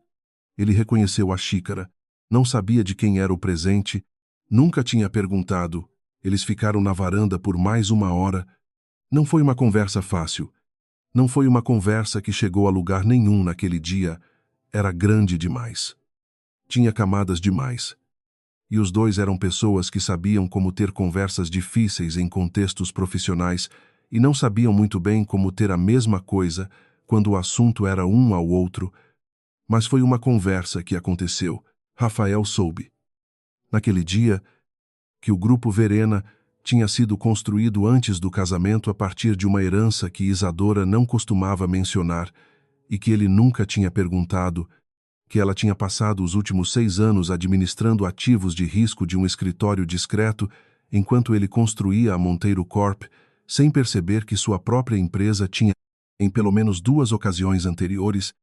Ele reconheceu a xícara, não sabia de quem era o presente, nunca tinha perguntado. Eles ficaram na varanda por mais uma hora. Não foi uma conversa fácil. Não foi uma conversa que chegou a lugar nenhum naquele dia. Era grande demais. Tinha camadas demais. E os dois eram pessoas que sabiam como ter conversas difíceis em contextos profissionais e não sabiam muito bem como ter a mesma coisa quando o assunto era um ao outro. Mas foi uma conversa que aconteceu. Rafael soube. Naquele dia, que o Grupo Verena tinha sido construído antes do casamento a partir de uma herança que Isadora não costumava mencionar e que ele nunca tinha perguntado, que ela tinha passado os últimos 6 anos administrando ativos de risco de um escritório discreto enquanto ele construía a Monteiro Corp, sem perceber que sua própria empresa tinha, em pelo menos 2 ocasiões anteriores,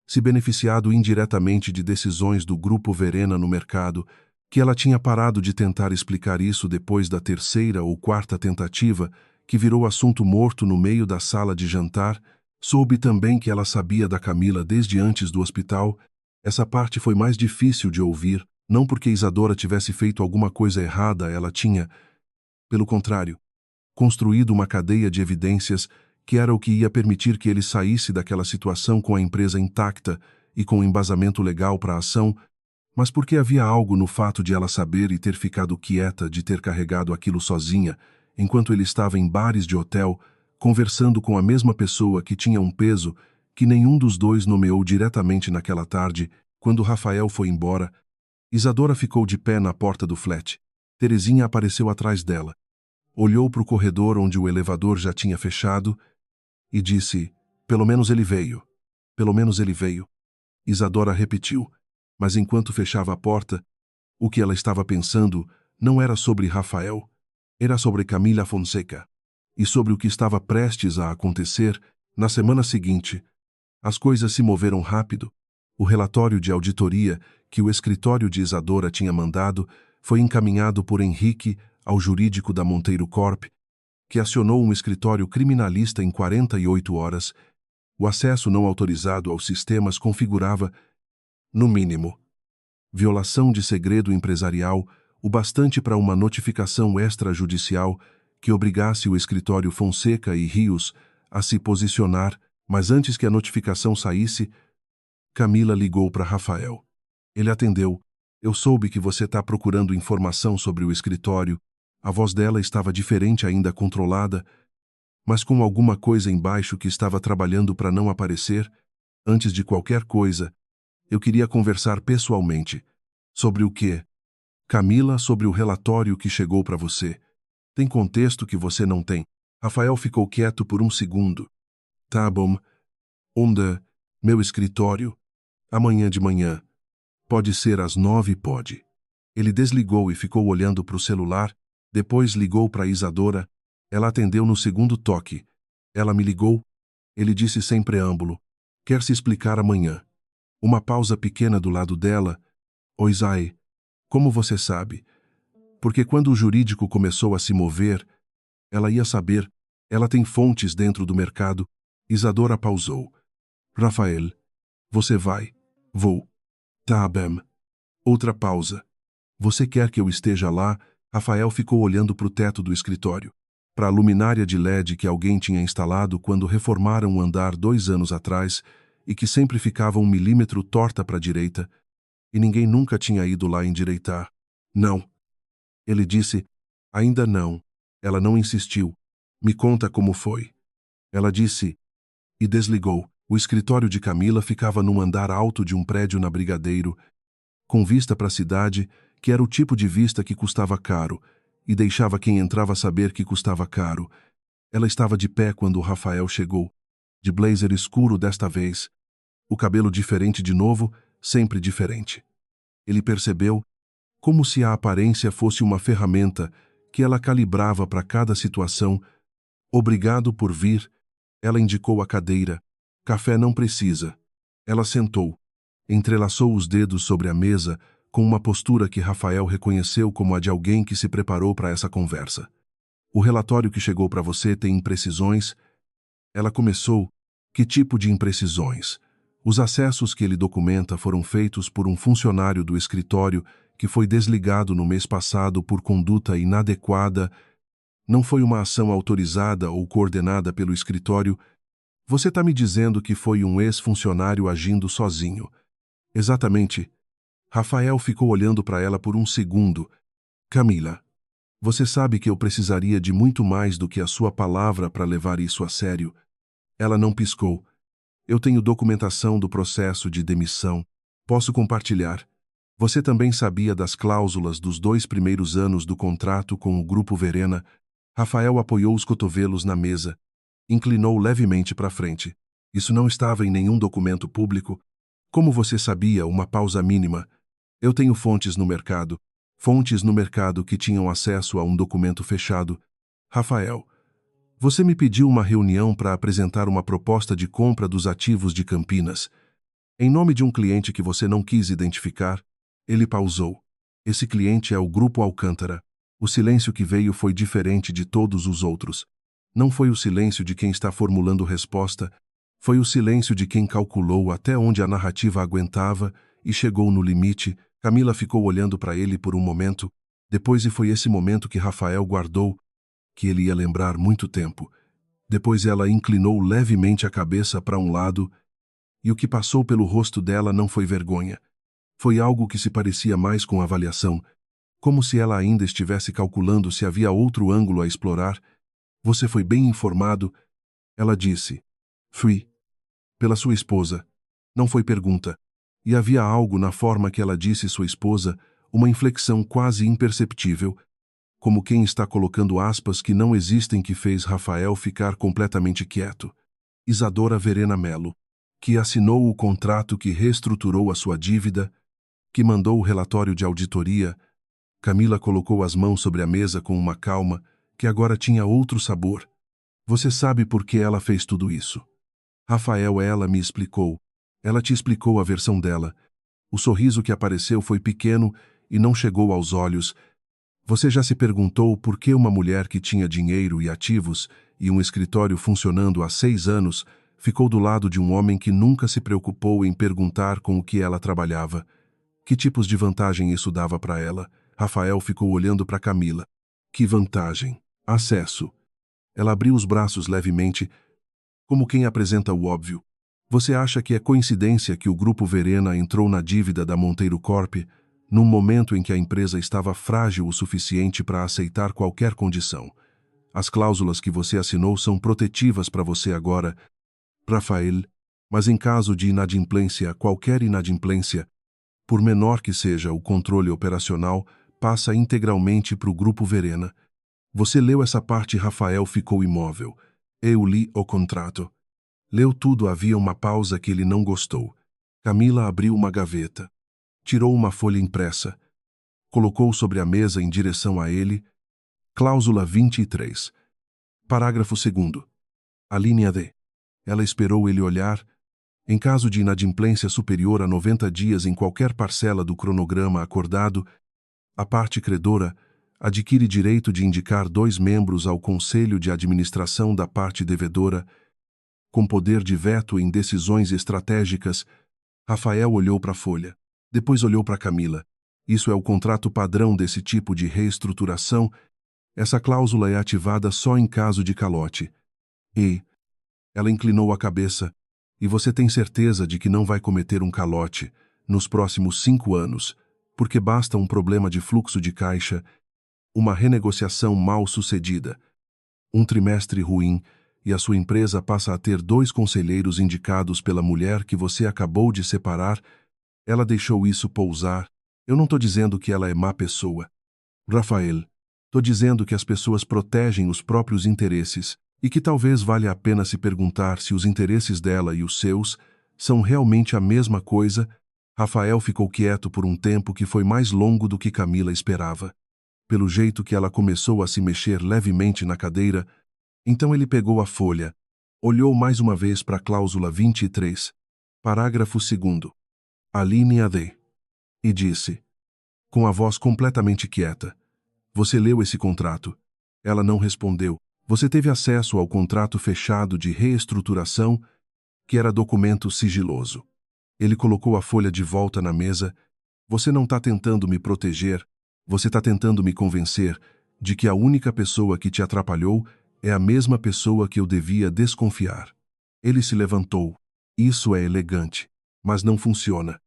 se beneficiado indiretamente de decisões do Grupo Verena no mercado, que ela tinha parado de tentar explicar isso depois da 3ª ou 4ª tentativa, que virou assunto morto no meio da sala de jantar. Soube também que ela sabia da Camila desde antes do hospital. Essa parte foi mais difícil de ouvir, não porque Isadora tivesse feito alguma coisa errada, ela tinha, pelo contrário, construído uma cadeia de evidências que era o que ia permitir que ele saísse daquela situação com a empresa intacta e com embasamento legal para a ação, mas porque havia algo no fato de ela saber e ter ficado quieta, de ter carregado aquilo sozinha, enquanto ele estava em bares de hotel, conversando com a mesma pessoa que tinha um peso que nenhum dos dois nomeou diretamente naquela tarde. Quando Rafael foi embora, Isadora ficou de pé na porta do flat. Terezinha apareceu atrás dela. Olhou para o corredor onde o elevador já tinha fechado e disse, pelo menos ele veio. Pelo menos ele veio. Isadora repetiu, mas enquanto fechava a porta, o que ela estava pensando não era sobre Rafael, era sobre Camila Fonseca, e sobre o que estava prestes a acontecer na semana seguinte. As coisas se moveram rápido. O relatório de auditoria que o escritório de Isadora tinha mandado foi encaminhado por Henrique ao jurídico da Monteiro Corp, que acionou um escritório criminalista em 48 horas. O acesso não autorizado aos sistemas configurava, no mínimo, violação de segredo empresarial, o bastante para uma notificação extrajudicial que obrigasse o escritório Fonseca e Rios a se posicionar, mas antes que a notificação saísse, Camila ligou para Rafael. Ele atendeu. Eu soube que você está procurando informação sobre o escritório. A voz dela estava diferente, ainda controlada, mas com alguma coisa embaixo que estava trabalhando para não aparecer. Antes de qualquer coisa, eu queria conversar pessoalmente. Sobre o quê? Camila, sobre o relatório que chegou para você. Tem contexto que você não tem. Rafael ficou quieto por um segundo. Tá bom. Onde? Meu escritório? Amanhã de manhã. Pode ser às 9, pode. Ele desligou e ficou olhando para o celular, depois ligou para Isadora. Ela atendeu no segundo toque. Ela me ligou. Ele disse sem preâmbulo. Quer se explicar amanhã. Uma pausa pequena do lado dela. Oi, Zay. Como você sabe? Porque quando o jurídico começou a se mover, ela ia saber. Ela tem fontes dentro do mercado. Isadora pausou. Rafael. Você vai. Vou. Tá bem. Outra pausa. Você quer que eu esteja lá? Rafael ficou olhando para o teto do escritório, para a luminária de LED que alguém tinha instalado quando reformaram o andar 2 anos atrás e que sempre ficava 1 milímetro torta para a direita, e ninguém nunca tinha ido lá endireitar. Não. Ele disse, ainda não. Ela não insistiu. Me conta como foi. Ela disse, e desligou. O escritório de Camila ficava num andar alto de um prédio na Brigadeiro, com vista para a cidade, que era o tipo de vista que custava caro, e deixava quem entrava saber que custava caro. Ela estava de pé quando o Rafael chegou, de blazer escuro desta vez, o cabelo diferente de novo, sempre diferente. Ele percebeu, como se a aparência fosse uma ferramenta que ela calibrava para cada situação. Obrigado por vir. Ela indicou a cadeira. Café não precisa. Ela sentou. Entrelaçou os dedos sobre a mesa com uma postura que Rafael reconheceu como a de alguém que se preparou para essa conversa. O relatório que chegou para você tem imprecisões? Ela começou. Que tipo de imprecisões? Os acessos que ele documenta foram feitos por um funcionário do escritório que foi desligado no mês passado por conduta inadequada. Não foi uma ação autorizada ou coordenada pelo escritório. Você está me dizendo que foi um ex-funcionário agindo sozinho. Exatamente. Rafael ficou olhando para ela por um segundo. Camila, você sabe que eu precisaria de muito mais do que a sua palavra para levar isso a sério. Ela não piscou. Eu tenho documentação do processo de demissão. Posso compartilhar. Você também sabia das cláusulas dos 2 primeiros anos do contrato com o Grupo Verena? Rafael apoiou os cotovelos na mesa. Inclinou levemente para frente. Isso não estava em nenhum documento público. Como você sabia, uma pausa mínima. Eu tenho fontes no mercado. Fontes no mercado que tinham acesso a um documento fechado. Rafael, você me pediu uma reunião para apresentar uma proposta de compra dos ativos de Campinas. Em nome de um cliente que você não quis identificar, ele pausou. Esse cliente é o Grupo Alcântara. O silêncio que veio foi diferente de todos os outros. Não foi o silêncio de quem está formulando resposta, foi o silêncio de quem calculou até onde a narrativa aguentava e chegou no limite. Camila ficou olhando para ele por um momento, depois e foi esse momento que Rafael guardou, que ele ia lembrar muito tempo. Depois ela inclinou levemente a cabeça para um lado, e o que passou pelo rosto dela não foi vergonha. Foi algo que se parecia mais com avaliação, como se ela ainda estivesse calculando se havia outro ângulo a explorar. Você foi bem informado, ela disse. Fui. Pela sua esposa. Não foi pergunta. E havia algo na forma que ela disse sua esposa, uma inflexão quase imperceptível, como quem está colocando aspas que não existem, que fez Rafael ficar completamente quieto. Isadora Verena Melo, que assinou o contrato que reestruturou a sua dívida, que mandou o relatório de auditoria. Camila colocou as mãos sobre a mesa com uma calma que agora tinha outro sabor. Você sabe por que ela fez tudo isso? Rafael, ela me explicou. Ela te explicou a versão dela. O sorriso que apareceu foi pequeno e não chegou aos olhos. Você já se perguntou por que uma mulher que tinha dinheiro e ativos e um escritório funcionando há 6 anos ficou do lado de um homem que nunca se preocupou em perguntar com o que ela trabalhava? Que tipos de vantagem isso dava para ela? Rafael ficou olhando para Camila. Que vantagem? Acesso. Ela abriu os braços levemente, como quem apresenta o óbvio. Você acha que é coincidência que o Grupo Verena entrou na dívida da Monteiro Corp num momento em que a empresa estava frágil o suficiente para aceitar qualquer condição? As cláusulas que você assinou são protetivas para você agora, Rafael, mas em caso de inadimplência, qualquer inadimplência, por menor que seja o controle operacional, passa integralmente para o Grupo Verena. Você leu essa parte? Rafael ficou imóvel. Eu li o contrato. Leu tudo. Havia uma pausa que ele não gostou. Camila abriu uma gaveta. Tirou uma folha impressa. Colocou sobre a mesa em direção a ele. Cláusula 23. Parágrafo 2º. A linha D. Ela esperou ele olhar. Em caso de inadimplência superior a 90 dias em qualquer parcela do cronograma acordado, a parte credora adquire direito de indicar 2 membros ao conselho de administração da parte devedora, com poder de veto em decisões estratégicas. Rafael olhou para a folha. Depois olhou para Camila. Isso é o contrato padrão desse tipo de reestruturação. Essa cláusula é ativada só em caso de calote. E ela inclinou a cabeça. E você tem certeza de que não vai cometer um calote nos próximos 5 anos, porque basta um problema de fluxo de caixa Uma renegociação mal sucedida. Um trimestre ruim e a sua empresa passa a ter 2 conselheiros indicados pela mulher que você acabou de separar. Ela deixou isso pousar. Eu não estou dizendo que ela é má pessoa. Rafael, estou dizendo que as pessoas protegem os próprios interesses e que talvez valha a pena se perguntar se os interesses dela e os seus são realmente a mesma coisa. Rafael ficou quieto por um tempo que foi mais longo do que Camila esperava. Pelo jeito que ela começou a se mexer levemente na cadeira, então ele pegou a folha, olhou mais uma vez para a cláusula 23, parágrafo 2º, a linha D, e disse, com a voz completamente quieta: "Você leu esse contrato?" Ela não respondeu. "Você teve acesso ao contrato fechado de reestruturação, que era documento sigiloso." Ele colocou a folha de volta na mesa. "Você não está tentando me proteger, você está tentando me convencer de que a única pessoa que te atrapalhou é a mesma pessoa que eu devia desconfiar." Ele se levantou. "Isso é elegante, mas não funciona.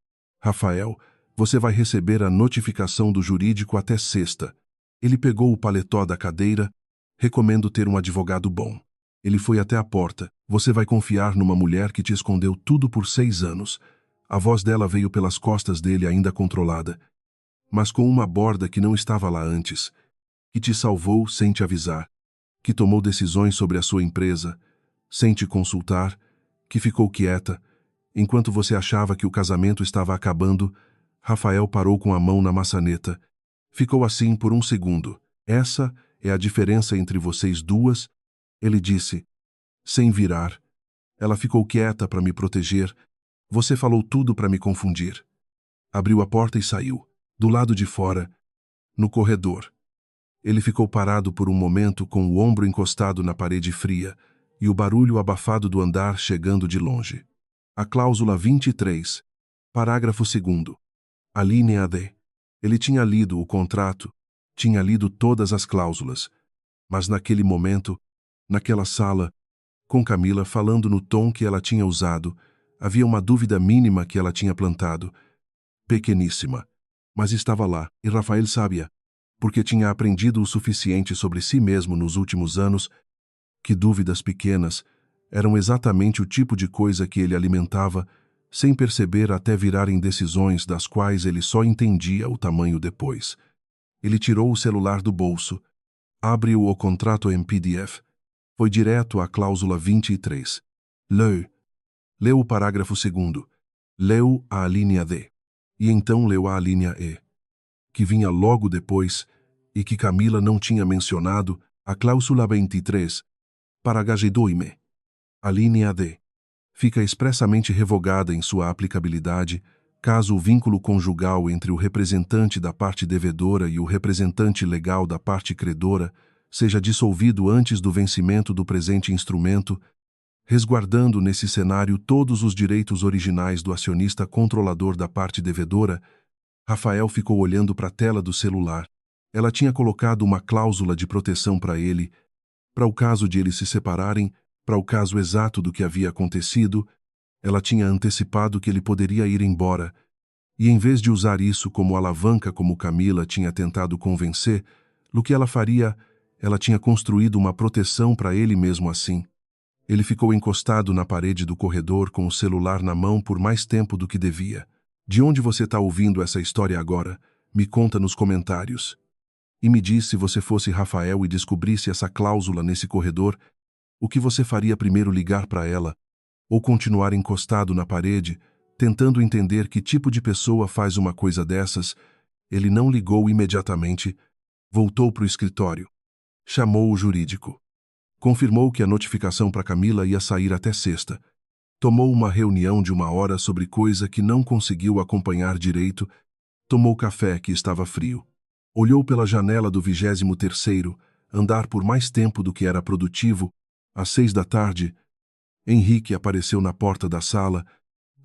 Rafael, você vai receber a notificação do jurídico até sexta." Ele pegou o paletó da cadeira. "Recomendo ter um advogado bom." Ele foi até a porta. "Você vai confiar numa mulher que te escondeu tudo por 6 anos. A voz dela veio pelas costas dele ainda controlada, mas com uma borda que não estava lá antes, que te salvou sem te avisar, que tomou decisões sobre a sua empresa, sem te consultar, que ficou quieta, enquanto você achava que o casamento estava acabando." Rafael parou com a mão na maçaneta. Ficou assim por um segundo. "Essa é a diferença entre vocês duas?" Ele disse, sem virar. Ela ficou quieta para me proteger. "Você falou tudo para me confundir." Abriu a porta e saiu. Do lado de fora, no corredor, ele ficou parado por um momento com o ombro encostado na parede fria e o barulho abafado do andar chegando de longe. A cláusula 23, parágrafo 2º, a linha D. Ele tinha lido o contrato, tinha lido todas as cláusulas, mas naquele momento, naquela sala, com Camila falando no tom que ela tinha usado, havia uma dúvida mínima que ela tinha plantado, pequeníssima, mas estava lá, e Rafael sabia, porque tinha aprendido o suficiente sobre si mesmo nos últimos anos, que dúvidas pequenas eram exatamente o tipo de coisa que ele alimentava, sem perceber até virarem decisões das quais ele só entendia o tamanho depois. Ele tirou o celular do bolso, abriu o contrato em PDF, foi direto à cláusula 23. Leu o parágrafo 2º, leu a linha D, e então leu a linha E, que vinha logo depois e que Camila não tinha mencionado, a cláusula 23, parágrafo 2. A linha D fica expressamente revogada em sua aplicabilidade caso o vínculo conjugal entre o representante da parte devedora e o representante legal da parte credora seja dissolvido antes do vencimento do presente instrumento, resguardando nesse cenário todos os direitos originais do acionista controlador da parte devedora. Rafael ficou olhando para a tela do celular. Ela tinha colocado uma cláusula de proteção para ele, para o caso de eles se separarem, para o caso exato do que havia acontecido. Ela tinha antecipado que ele poderia ir embora, e em vez de usar isso como alavanca como Camila tinha tentado convencer, no que ela faria, ela tinha construído uma proteção para ele mesmo assim. Ele ficou encostado na parede do corredor com o celular na mão por mais tempo do que devia. "De onde você está ouvindo essa história agora? Me conta nos comentários. E me diz, se você fosse Rafael e descobrisse essa cláusula nesse corredor, o que você faria? Primeiro ligar para ela, ou continuar encostado na parede, tentando entender que tipo de pessoa faz uma coisa dessas?" Ele não ligou imediatamente. Voltou para o escritório. Chamou o jurídico. Confirmou que a notificação para Camila ia sair até sexta. Tomou uma reunião de 1 hora sobre coisa que não conseguiu acompanhar direito. Tomou café que estava frio. Olhou pela janela do 23º andar por mais tempo do que era produtivo. Às 6 da tarde, Henrique apareceu na porta da sala.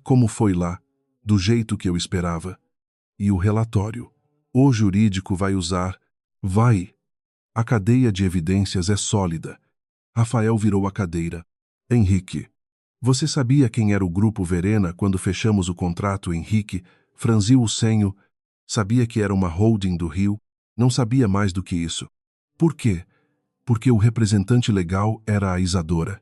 "Como foi lá? Do jeito que eu esperava." "E o relatório? O jurídico vai usar?" "Vai. A cadeia de evidências é sólida." Rafael virou a cadeira. "Henrique, você sabia quem era o Grupo Verena quando fechamos o contrato?" Henrique franziu o senho. "Sabia que era uma holding do Rio?" Não sabia mais do que isso. Por quê? Porque o representante legal era a Isadora.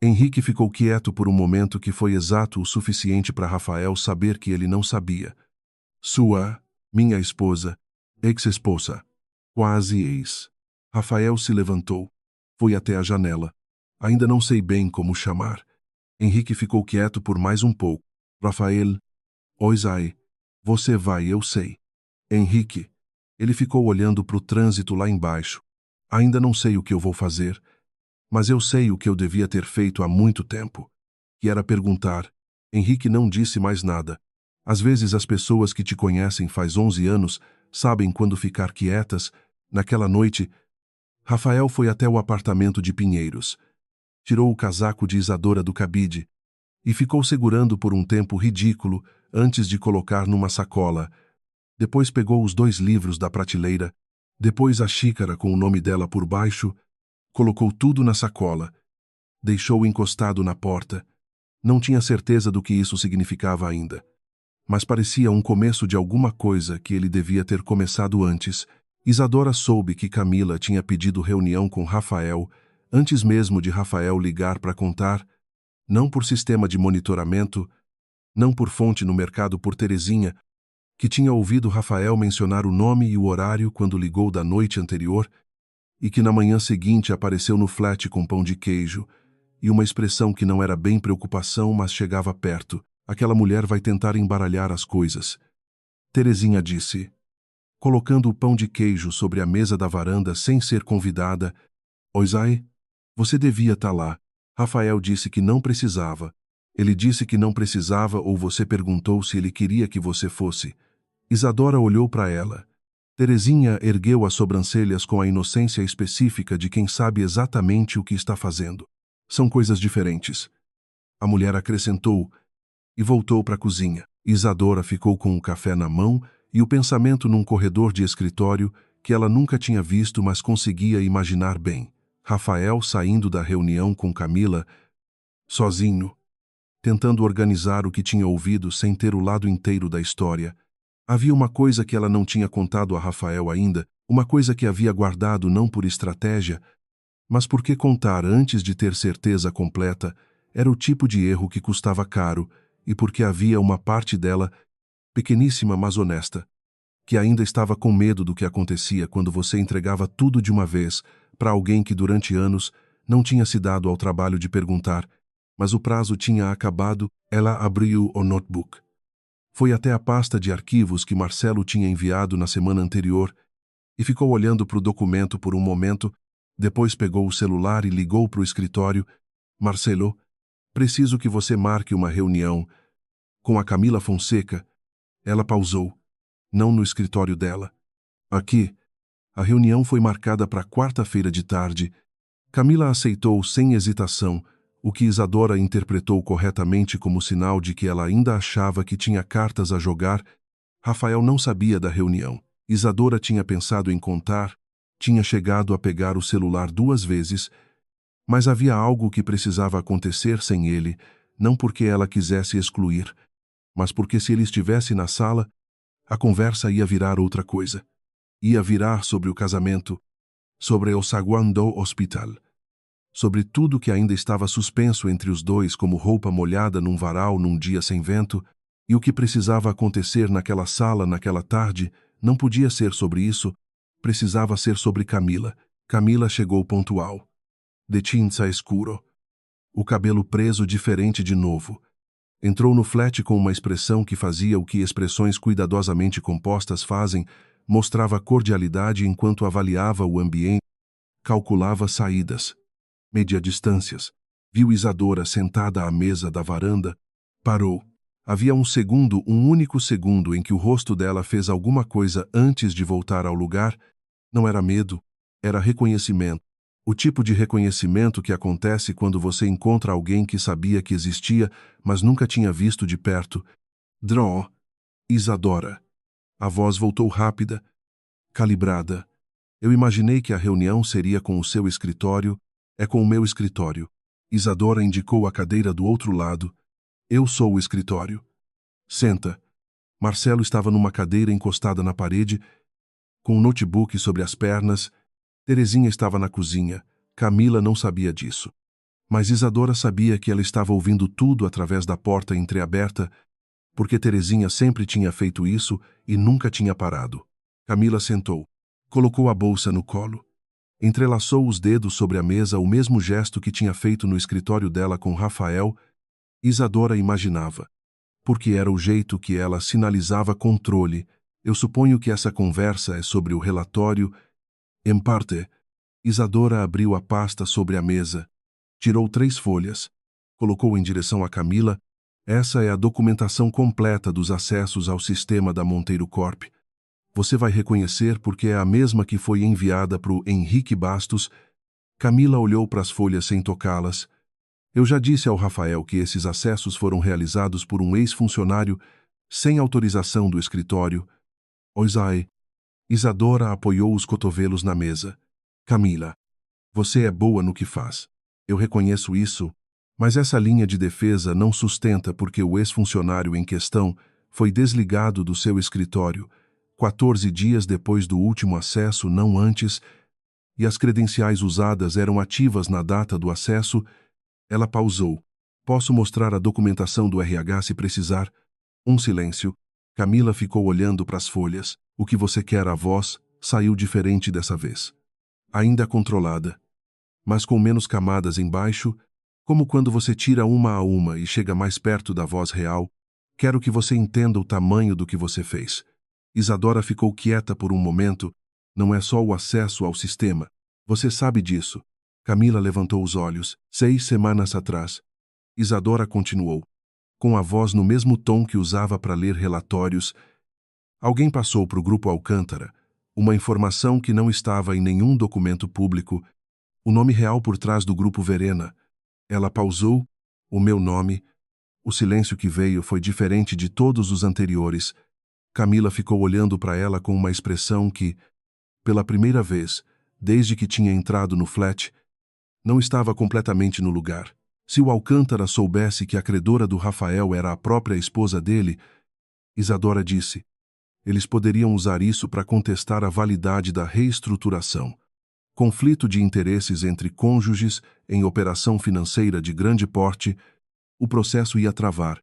Henrique ficou quieto por um momento que foi exato o suficiente para Rafael saber que ele não sabia. Minha esposa, ex-esposa, quase ex. Rafael se levantou. Foi até a janela. Ainda não sei bem como chamar. Henrique ficou quieto por mais um pouco. Rafael, Oisai, você vai, eu sei. Henrique. Ele ficou olhando para o trânsito lá embaixo. Ainda não sei o que eu vou fazer, mas eu sei o que eu devia ter feito há muito tempo, que era perguntar. Henrique não disse mais nada. Às vezes as pessoas que te conhecem faz 11 anos sabem quando ficar quietas. Naquela noite, Rafael foi até o apartamento de Pinheiros. Tirou o casaco de Isadora do cabide e ficou segurando por um tempo ridículo antes de colocar numa sacola. Depois pegou os 2 livros da prateleira, depois a xícara com o nome dela por baixo, colocou tudo na sacola, deixou encostado na porta. Não tinha certeza do que isso significava ainda, mas parecia um começo de alguma coisa que ele devia ter começado antes. Isadora soube que Camila tinha pedido reunião com Rafael antes mesmo de Rafael ligar para contar, não por sistema de monitoramento, não por fonte no mercado por Terezinha, que tinha ouvido Rafael mencionar o nome e o horário quando ligou da noite anterior e que na manhã seguinte apareceu no flat com pão de queijo e uma expressão que não era bem preocupação, mas chegava perto. Aquela mulher vai tentar embaralhar as coisas. Terezinha disse, colocando o pão de queijo sobre a mesa da varanda sem ser convidada. Oisai, você devia estar lá. Rafael disse que não precisava. Ele disse que não precisava ou você perguntou se ele queria que você fosse. Isadora olhou para ela. Terezinha ergueu as sobrancelhas com a inocência específica de quem sabe exatamente o que está fazendo. São coisas diferentes. A mulher acrescentou e voltou para a cozinha. Isadora ficou com o café na mão e o pensamento num corredor de escritório que ela nunca tinha visto, mas conseguia imaginar bem. Rafael saindo da reunião com Camila, sozinho, tentando organizar o que tinha ouvido sem ter o lado inteiro da história. Havia uma coisa que ela não tinha contado a Rafael ainda, uma coisa que havia guardado não por estratégia, mas porque contar antes de ter certeza completa era o tipo de erro que custava caro e porque havia uma parte dela, pequeníssima mas honesta, que ainda estava com medo do que acontecia quando você entregava tudo de uma vez para alguém que durante anos não tinha se dado ao trabalho de perguntar, mas o prazo tinha acabado. Ela abriu o notebook. Foi até a pasta de arquivos que Marcelo tinha enviado na semana anterior e ficou olhando para o documento por um momento, depois pegou o celular e ligou para o escritório. Marcelo, preciso que você marque uma reunião com a Camila Fonseca. Ela pausou. Não no escritório dela. Aqui. A reunião foi marcada para quarta-feira de tarde. Camila aceitou sem hesitação, o que Isadora interpretou corretamente como sinal de que ela ainda achava que tinha cartas a jogar. Rafael não sabia da reunião. Isadora tinha pensado em contar, tinha chegado a pegar o celular 2 vezes, mas havia algo que precisava acontecer sem ele, não porque ela quisesse excluir, mas porque se ele estivesse na sala, a conversa ia virar outra coisa. Ia virar sobre o casamento, sobre o saguão do hospital, sobre tudo que ainda estava suspenso entre os dois como roupa molhada num varal num dia sem vento, e o que precisava acontecer naquela sala naquela tarde não podia ser sobre isso, precisava ser sobre Camila. Camila chegou pontual. De tinta escuro. O cabelo preso diferente de novo. Entrou no flat com uma expressão que fazia o que expressões cuidadosamente compostas fazem, mostrava cordialidade enquanto avaliava o ambiente, calculava saídas, media distâncias. Viu Isadora sentada à mesa da varanda, parou. Havia um único segundo em que o rosto dela fez alguma coisa antes de voltar ao lugar. Não era medo, era reconhecimento. O tipo de reconhecimento que acontece quando você encontra alguém que sabia que existia, mas nunca tinha visto de perto. Draw. Isadora. A voz voltou rápida, calibrada. Eu imaginei que a reunião seria com o seu escritório. É com o meu escritório. Isadora indicou a cadeira do outro lado. Eu sou o escritório. Senta. Marcelo estava numa cadeira encostada na parede. com um notebook sobre as pernas. Terezinha estava na cozinha. Camila não sabia disso. Mas Isadora sabia que ela estava ouvindo tudo através da porta entreaberta, porque Terezinha sempre tinha feito isso e nunca tinha parado. Camila sentou, colocou a bolsa no colo, entrelaçou os dedos sobre a mesa, o mesmo gesto que tinha feito no escritório dela com Rafael. Isadora imaginava, porque era o jeito que ela sinalizava controle. Eu suponho que essa conversa é sobre o relatório. Em parte, Isadora abriu a pasta sobre a mesa, tirou 3 folhas, colocou em direção a Camila. Essa é a documentação completa dos acessos ao sistema da Monteiro Corp. Você vai reconhecer porque é a mesma que foi enviada para o Henrique Bastos. Camila olhou para as folhas sem tocá-las. Eu já disse ao Rafael que esses acessos foram realizados por um ex-funcionário sem autorização do escritório. Oisai. Isadora apoiou os cotovelos na mesa. Camila, você é boa no que faz. Eu reconheço isso, mas essa linha de defesa não sustenta porque o ex-funcionário em questão foi desligado do seu escritório 14 dias depois do último acesso, não antes, e as credenciais usadas eram ativas na data do acesso. Ela pausou. Posso mostrar a documentação do RH se precisar? Um silêncio. Camila ficou olhando para as folhas. O que você quer? A voz saiu diferente dessa vez. Ainda controlada, mas com menos camadas embaixo, como quando você tira uma a uma e chega mais perto da voz real. Quero que você entenda o tamanho do que você fez. Isadora ficou quieta por um momento. Não é só o acesso ao sistema. Você sabe disso. Camila levantou os olhos. 6 semanas atrás. Isadora continuou, com a voz no mesmo tom que usava para ler relatórios. Alguém passou para o Grupo Alcântara uma informação que não estava em nenhum documento público. O nome real por trás do Grupo Verena. Ela pausou. O meu nome. O silêncio que veio foi diferente de todos os anteriores. Camila ficou olhando para ela com uma expressão que, pela primeira vez, desde que tinha entrado no flat, não estava completamente no lugar. Se o Alcântara soubesse que a credora do Rafael era a própria esposa dele, Isadora disse, eles poderiam usar isso para contestar a validade da reestruturação. Conflito de interesses entre cônjuges em operação financeira de grande porte, o processo ia travar,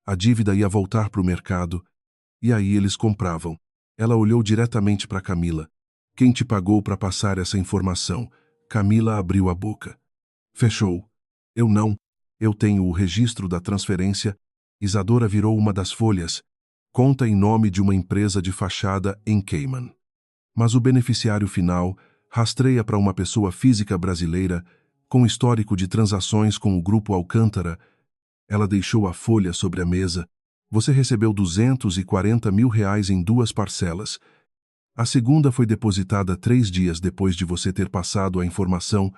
a dívida ia voltar para o mercado, e aí eles compravam. Ela olhou diretamente para Camila. Quem te pagou para passar essa informação? Camila abriu a boca. Fechou. Eu não. Eu tenho o registro da transferência. Isadora virou uma das folhas. Conta em nome de uma empresa de fachada em Cayman. Mas o beneficiário final rastreia para uma pessoa física brasileira com histórico de transações com o Grupo Alcântara. Ela deixou a folha sobre a mesa. Você recebeu R$ 240 mil em 2 parcelas. A segunda foi depositada 3 dias depois de você ter passado a informação.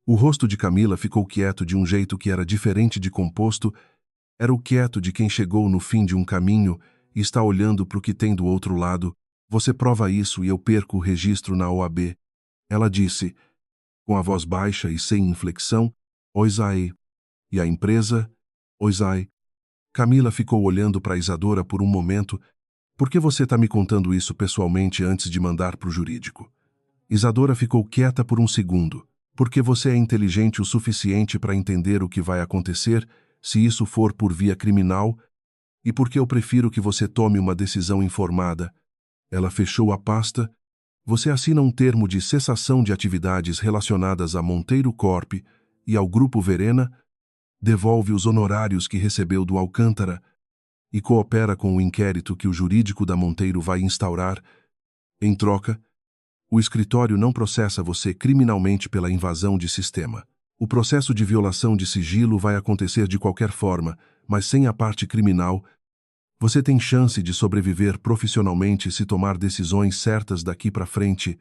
O rosto de Camila ficou quieto de um jeito que era diferente de composto. Era o quieto de quem chegou no fim de um caminho e está olhando para o que tem do outro lado. Você prova isso e eu perco o registro na OAB. Ela disse, com a voz baixa e sem inflexão, Oisai. E a empresa? Oisai. Camila ficou olhando para Isadora por um momento. Por que você está me contando isso pessoalmente antes de mandar para o jurídico? Isadora ficou quieta por um segundo. Porque você é inteligente o suficiente para entender o que vai acontecer se isso for por via criminal, e porque eu prefiro que você tome uma decisão informada. Ela fechou a pasta. Você assina um termo de cessação de atividades relacionadas à Monteiro Corp e ao Grupo Verena, devolve os honorários que recebeu do Alcântara e coopera com o inquérito que o jurídico da Monteiro vai instaurar. Em troca, o escritório não processa você criminalmente pela invasão de sistema. O processo de violação de sigilo vai acontecer de qualquer forma, mas sem a parte criminal. Você tem chance de sobreviver profissionalmente se tomar decisões certas daqui para frente.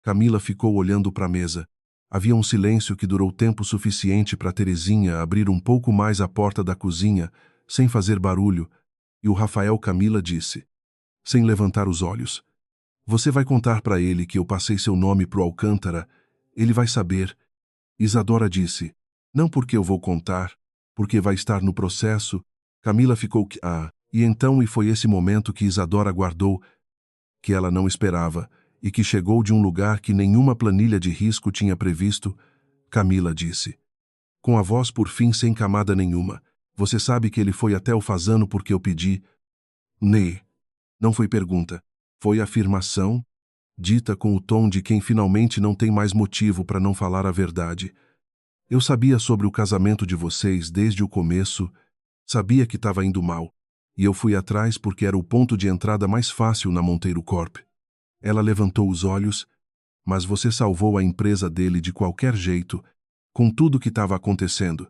Camila ficou olhando para a mesa. Havia um silêncio que durou tempo suficiente para Terezinha abrir um pouco mais a porta da cozinha, sem fazer barulho, e o Rafael Camila disse, sem levantar os olhos, você vai contar para ele que eu passei seu nome pro Alcântara, ele vai saber. Isadora disse, não porque eu vou contar, porque vai estar no processo. Camila ficou e então foi esse momento que Isadora guardou, que ela não esperava, e que chegou de um lugar que nenhuma planilha de risco tinha previsto, Camila disse, com a voz por fim sem camada nenhuma. Você sabe que ele foi até o Fasano porque eu pedi? Né. Não foi pergunta. Foi afirmação, dita com o tom de quem finalmente não tem mais motivo para não falar a verdade. Eu sabia sobre o casamento de vocês desde o começo, sabia que estava indo mal, e eu fui atrás porque era o ponto de entrada mais fácil na Monteiro Corp. Ela levantou os olhos, mas você salvou a empresa dele de qualquer jeito, com tudo que estava acontecendo.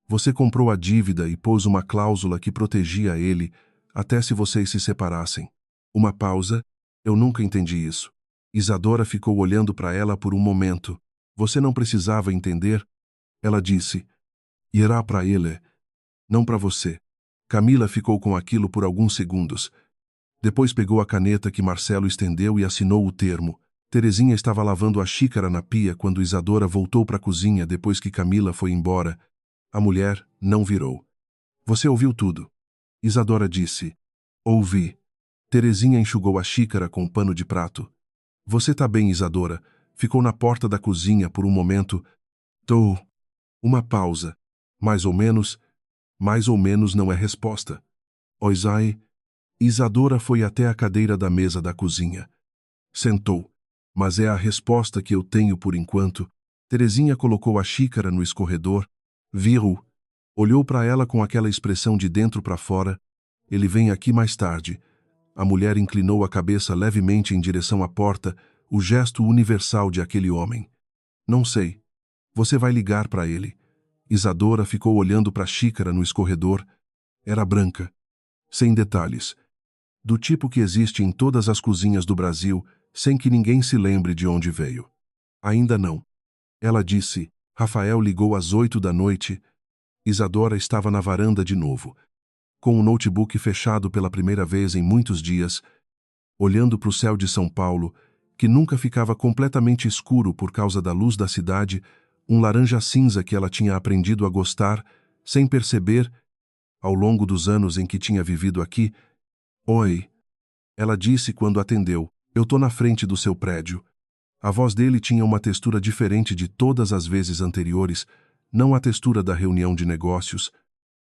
Você comprou a dívida e pôs uma cláusula que protegia ele até se vocês se separassem. Uma pausa. Eu nunca entendi isso. Isadora ficou olhando para ela por um momento. Você não precisava entender? Ela disse. Irá para ele, não para você. Camila ficou com aquilo por alguns segundos. Depois pegou a caneta que Marcelo estendeu e assinou o termo. Terezinha estava lavando a xícara na pia quando Isadora voltou para a cozinha depois que Camila foi embora. A mulher não virou. Você ouviu tudo? Isadora disse. Ouvi. Terezinha enxugou a xícara com um pano de prato. Você tá bem, Isadora? Ficou na porta da cozinha por um momento. Tô. Uma pausa. Mais ou menos não é resposta. Oisai. Isadora foi até a cadeira da mesa da cozinha. Sentou. Mas é a resposta que eu tenho por enquanto. Terezinha colocou a xícara no escorredor. Viu. Olhou para ela com aquela expressão de dentro para fora. Ele vem aqui mais tarde. A mulher inclinou a cabeça levemente em direção à porta, o gesto universal de aquele homem. Não sei. Você vai ligar para ele. Isadora ficou olhando para a xícara no escorredor. Era branca. Sem detalhes. Do tipo que existe em todas as cozinhas do Brasil, sem que ninguém se lembre de onde veio. Ainda não. Ela disse. Rafael ligou às 8 da noite. Isadora estava na varanda de novo, com o notebook fechado pela primeira vez em muitos dias, olhando para o céu de São Paulo, que nunca ficava completamente escuro por causa da luz da cidade, um laranja cinza que ela tinha aprendido a gostar, sem perceber, ao longo dos anos em que tinha vivido aqui. Oi, ela disse quando atendeu. Eu tô na frente do seu prédio. A voz dele tinha uma textura diferente de todas as vezes anteriores, não a textura da reunião de negócios,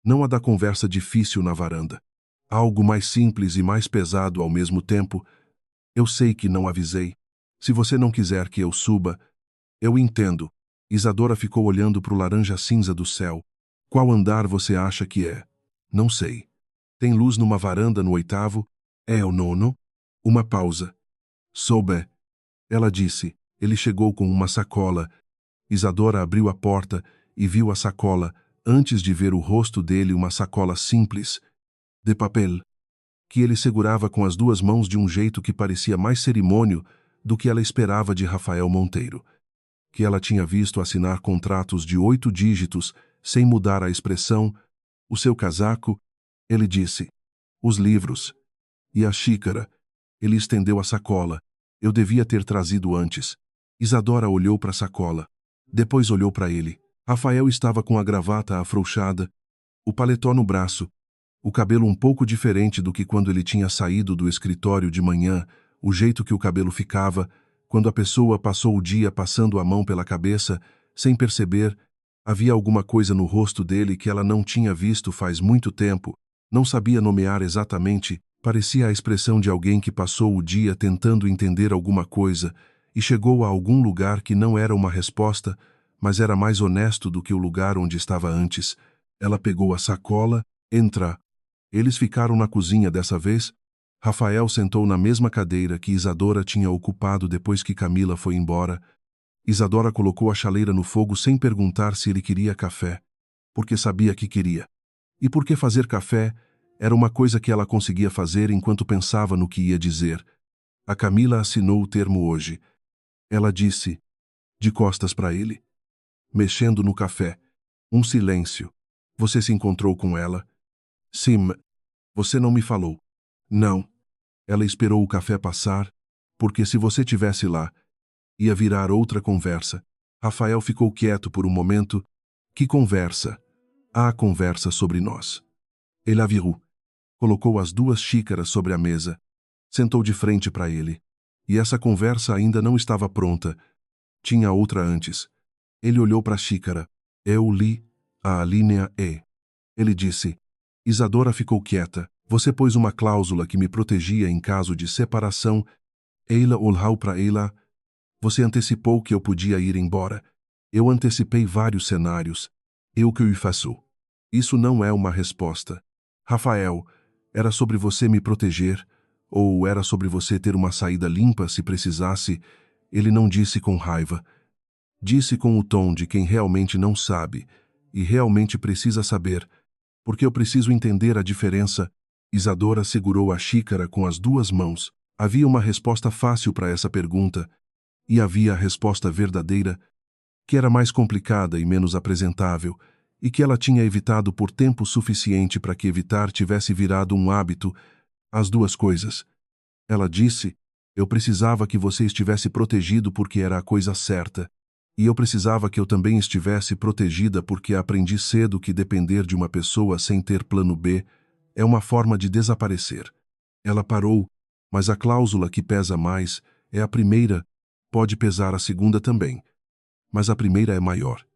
não a da conversa difícil na varanda. Algo mais simples e mais pesado ao mesmo tempo. Eu sei que não avisei. Se você não quiser que eu suba, eu entendo. Isadora ficou olhando para o laranja cinza do céu. Qual andar você acha que é? Não sei. Tem luz numa varanda no 8º? É o 9º? Uma pausa. Soube. Ela disse. Ele chegou com uma sacola. Isadora abriu a porta e viu a sacola, antes de ver o rosto dele, uma sacola simples, de papel, que ele segurava com as duas mãos de um jeito que parecia mais cerimônio do que ela esperava de Rafael Monteiro, que ela tinha visto assinar contratos de 8 dígitos sem mudar a expressão. O seu casaco, ele disse. Os livros. E a xícara. Ele estendeu a sacola. Eu devia ter trazido antes. Isadora olhou para a sacola. Depois olhou para ele. Rafael estava com a gravata afrouxada, o paletó no braço, o cabelo um pouco diferente do que quando ele tinha saído do escritório de manhã, o jeito que o cabelo ficava, quando a pessoa passou o dia passando a mão pela cabeça, sem perceber. Havia alguma coisa no rosto dele que ela não tinha visto faz muito tempo, não sabia nomear exatamente, parecia a expressão de alguém que passou o dia tentando entender alguma coisa e chegou a algum lugar que não era uma resposta, mas era mais honesto do que o lugar onde estava antes. Ela pegou a sacola. Entra. Eles ficaram na cozinha dessa vez. Rafael sentou na mesma cadeira que Isadora tinha ocupado depois que Camila foi embora. Isadora colocou a chaleira no fogo sem perguntar se ele queria café, porque sabia que queria. E porque fazer café era uma coisa que ela conseguia fazer enquanto pensava no que ia dizer. A Camila assinou o termo hoje. Ela disse, de costas para ele, mexendo no café. Um silêncio. Você se encontrou com ela? Sim. Você não me falou. Não. Ela esperou o café passar, porque se você tivesse lá, ia virar outra conversa. Rafael ficou quieto por um momento. Que conversa? Há conversa sobre nós. Ele a virou. Colocou as 2 xícaras sobre a mesa. Sentou de frente para ele. E essa conversa ainda não estava pronta. Tinha outra antes. Ele olhou para a xícara. Eu li a linha E. Ele disse. Isadora ficou quieta. Você pôs uma cláusula que me protegia em caso de separação. Ela olhou para ela. Você antecipou que eu podia ir embora. Eu antecipei vários cenários. Eu que o faço. Isso não é uma resposta. Rafael, era sobre você me proteger, ou era sobre você ter uma saída limpa se precisasse? Ele não disse com raiva. Disse com o tom de quem realmente não sabe, e realmente precisa saber, porque eu preciso entender a diferença. Isadora segurou a xícara com as duas mãos. Havia uma resposta fácil para essa pergunta, e havia a resposta verdadeira, que era mais complicada e menos apresentável, e que ela tinha evitado por tempo suficiente para que evitar tivesse virado um hábito, as duas coisas. Ela disse, eu precisava que você estivesse protegido porque era a coisa certa, e eu precisava que eu também estivesse protegida porque aprendi cedo que depender de uma pessoa sem ter plano B é uma forma de desaparecer. Ela parou, mas a cláusula que pesa mais é a primeira, pode pesar a segunda também. Mas a primeira é maior.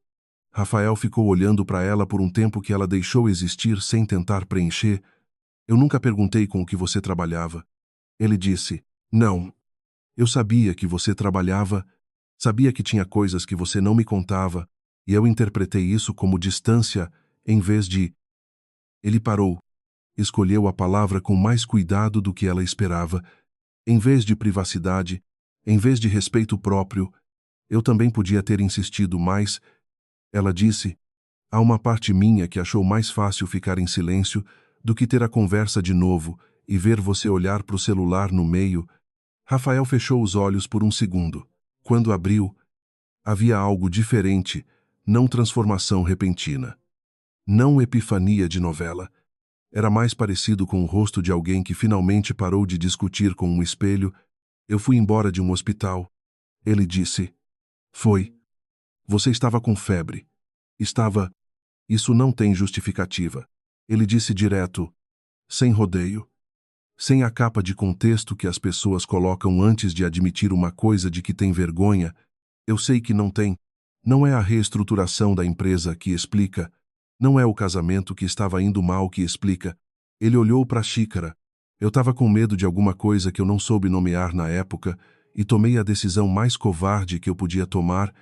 Rafael ficou olhando para ela por um tempo que ela deixou existir sem tentar preencher. Eu nunca perguntei com o que você trabalhava. Ele disse, não. Eu sabia que você trabalhava, sabia que tinha coisas que você não me contava, e eu interpretei isso como distância, em vez de... Ele parou. Escolheu a palavra com mais cuidado do que ela esperava. Em vez de privacidade, em vez de respeito próprio, eu também podia ter insistido mais. Ela disse, há uma parte minha que achou mais fácil ficar em silêncio do que ter a conversa de novo e ver você olhar para o celular no meio. Rafael fechou os olhos por um segundo. Quando abriu, havia algo diferente, não transformação repentina. Não epifania de novela. Era mais parecido com o rosto de alguém que finalmente parou de discutir com um espelho. Eu fui embora de um hospital. Ele disse. Foi. Você estava com febre. Estava... Isso não tem justificativa. Ele disse direto, sem rodeio. Sem a capa de contexto que as pessoas colocam antes de admitir uma coisa de que tem vergonha. Eu sei que não tem. Não é a reestruturação da empresa que explica. Não é o casamento que estava indo mal que explica. Ele olhou para a xícara. Eu estava com medo de alguma coisa que eu não soube nomear na época e tomei a decisão mais covarde que eu podia tomar.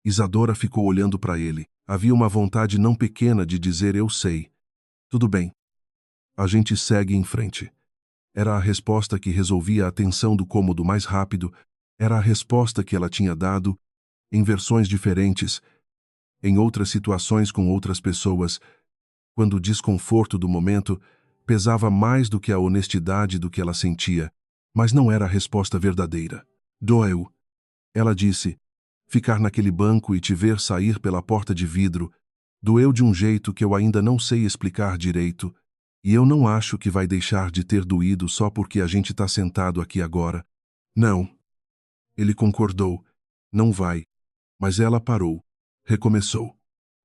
Isadora ficou olhando para ele. Havia uma vontade não pequena de dizer eu sei. Tudo bem. A gente segue em frente. Era a resposta que resolvia a tensão do cômodo mais rápido. Era a resposta que ela tinha dado, em versões diferentes, em outras situações com outras pessoas, quando o desconforto do momento pesava mais do que a honestidade do que ela sentia, mas não era a resposta verdadeira. Doeu. Ela disse, ficar naquele banco e te ver sair pela porta de vidro, doeu de um jeito que eu ainda não sei explicar direito, e eu não acho que vai deixar de ter doído só porque a gente está sentado aqui agora. Não. Ele concordou. Não vai. Mas ela parou. Recomeçou.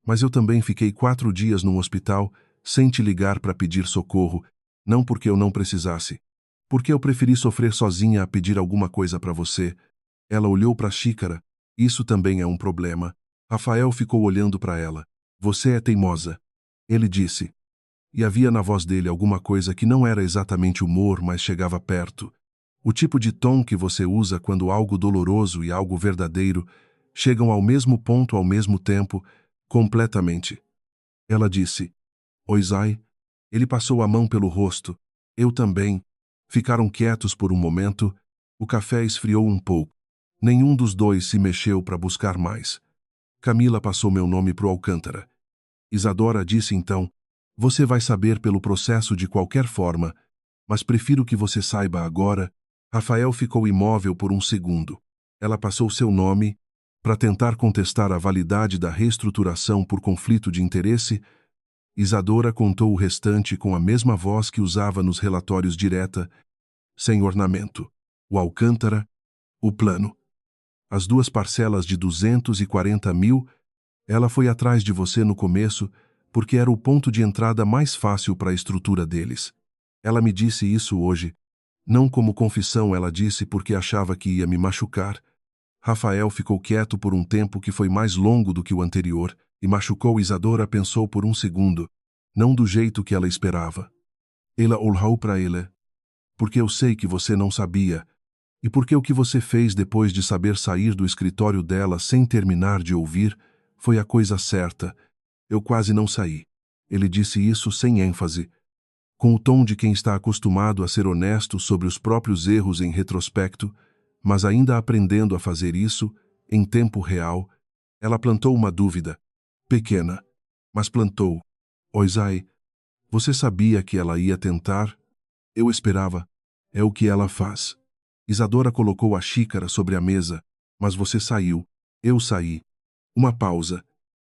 Mas eu também fiquei 4 dias num hospital, sem te ligar para pedir socorro, não porque eu não precisasse. Porque eu preferi sofrer sozinha a pedir alguma coisa para você. Ela olhou para a xícara. Isso também é um problema. Rafael ficou olhando para ela. Você é teimosa. Ele disse. E havia na voz dele alguma coisa que não era exatamente humor, mas chegava perto. O tipo de tom que você usa quando algo doloroso e algo verdadeiro chegam ao mesmo ponto ao mesmo tempo, completamente. Ela disse, Oisai. Ele passou a mão pelo rosto. Eu também. Ficaram quietos por um momento. O café esfriou um pouco. Nenhum dos dois se mexeu para buscar mais. Camila passou meu nome pro Alcântara. Isadora disse então, você vai saber pelo processo de qualquer forma, mas prefiro que você saiba agora. Rafael ficou imóvel por um segundo. Ela passou seu nome, para tentar contestar a validade da reestruturação por conflito de interesse. Isadora contou o restante com a mesma voz que usava nos relatórios direta, sem ornamento. O Alcântara, o plano. As 2 parcelas de 240 mil, ela foi atrás de você no começo, porque era o ponto de entrada mais fácil para a estrutura deles. Ela me disse isso hoje. Não como confissão, ela disse, porque achava que ia me machucar. Rafael ficou quieto por um tempo que foi mais longo do que o anterior, e machucou Isadora pensou por um segundo, não do jeito que ela esperava. Ela olhou para ele. Porque eu sei que você não sabia, e porque o que você fez depois de saber sair do escritório dela sem terminar de ouvir foi a coisa certa. Eu quase não saí. Ele disse isso sem ênfase, com o tom de quem está acostumado a ser honesto sobre os próprios erros em retrospecto, mas ainda aprendendo a fazer isso, em tempo real. Ela plantou uma dúvida, pequena, mas plantou. Oisai, você sabia que ela ia tentar? Eu esperava. É o que ela faz. Isadora colocou a xícara sobre a mesa. Mas você saiu. Eu saí. Uma pausa.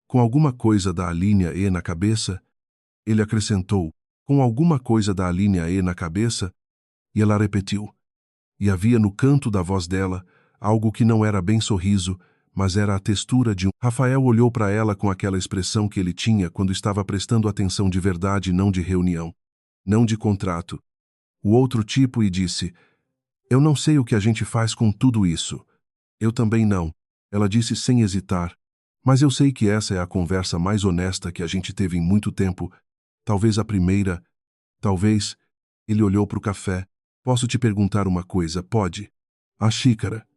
Com alguma coisa da linha E na cabeça? Ele acrescentou. Com alguma coisa da linha E na cabeça? E ela repetiu. E havia no canto da voz dela algo que não era bem sorriso, mas era a textura de um... Rafael olhou para ela com aquela expressão que ele tinha quando estava prestando atenção de verdade, não de reunião, não de contrato. O outro tipo e disse, eu não sei o que a gente faz com tudo isso. Eu também não, ela disse sem hesitar. Mas eu sei que essa é a conversa mais honesta que a gente teve em muito tempo. Talvez a primeira. Talvez. Ele olhou para o café. Posso te perguntar uma coisa, pode? A xícara.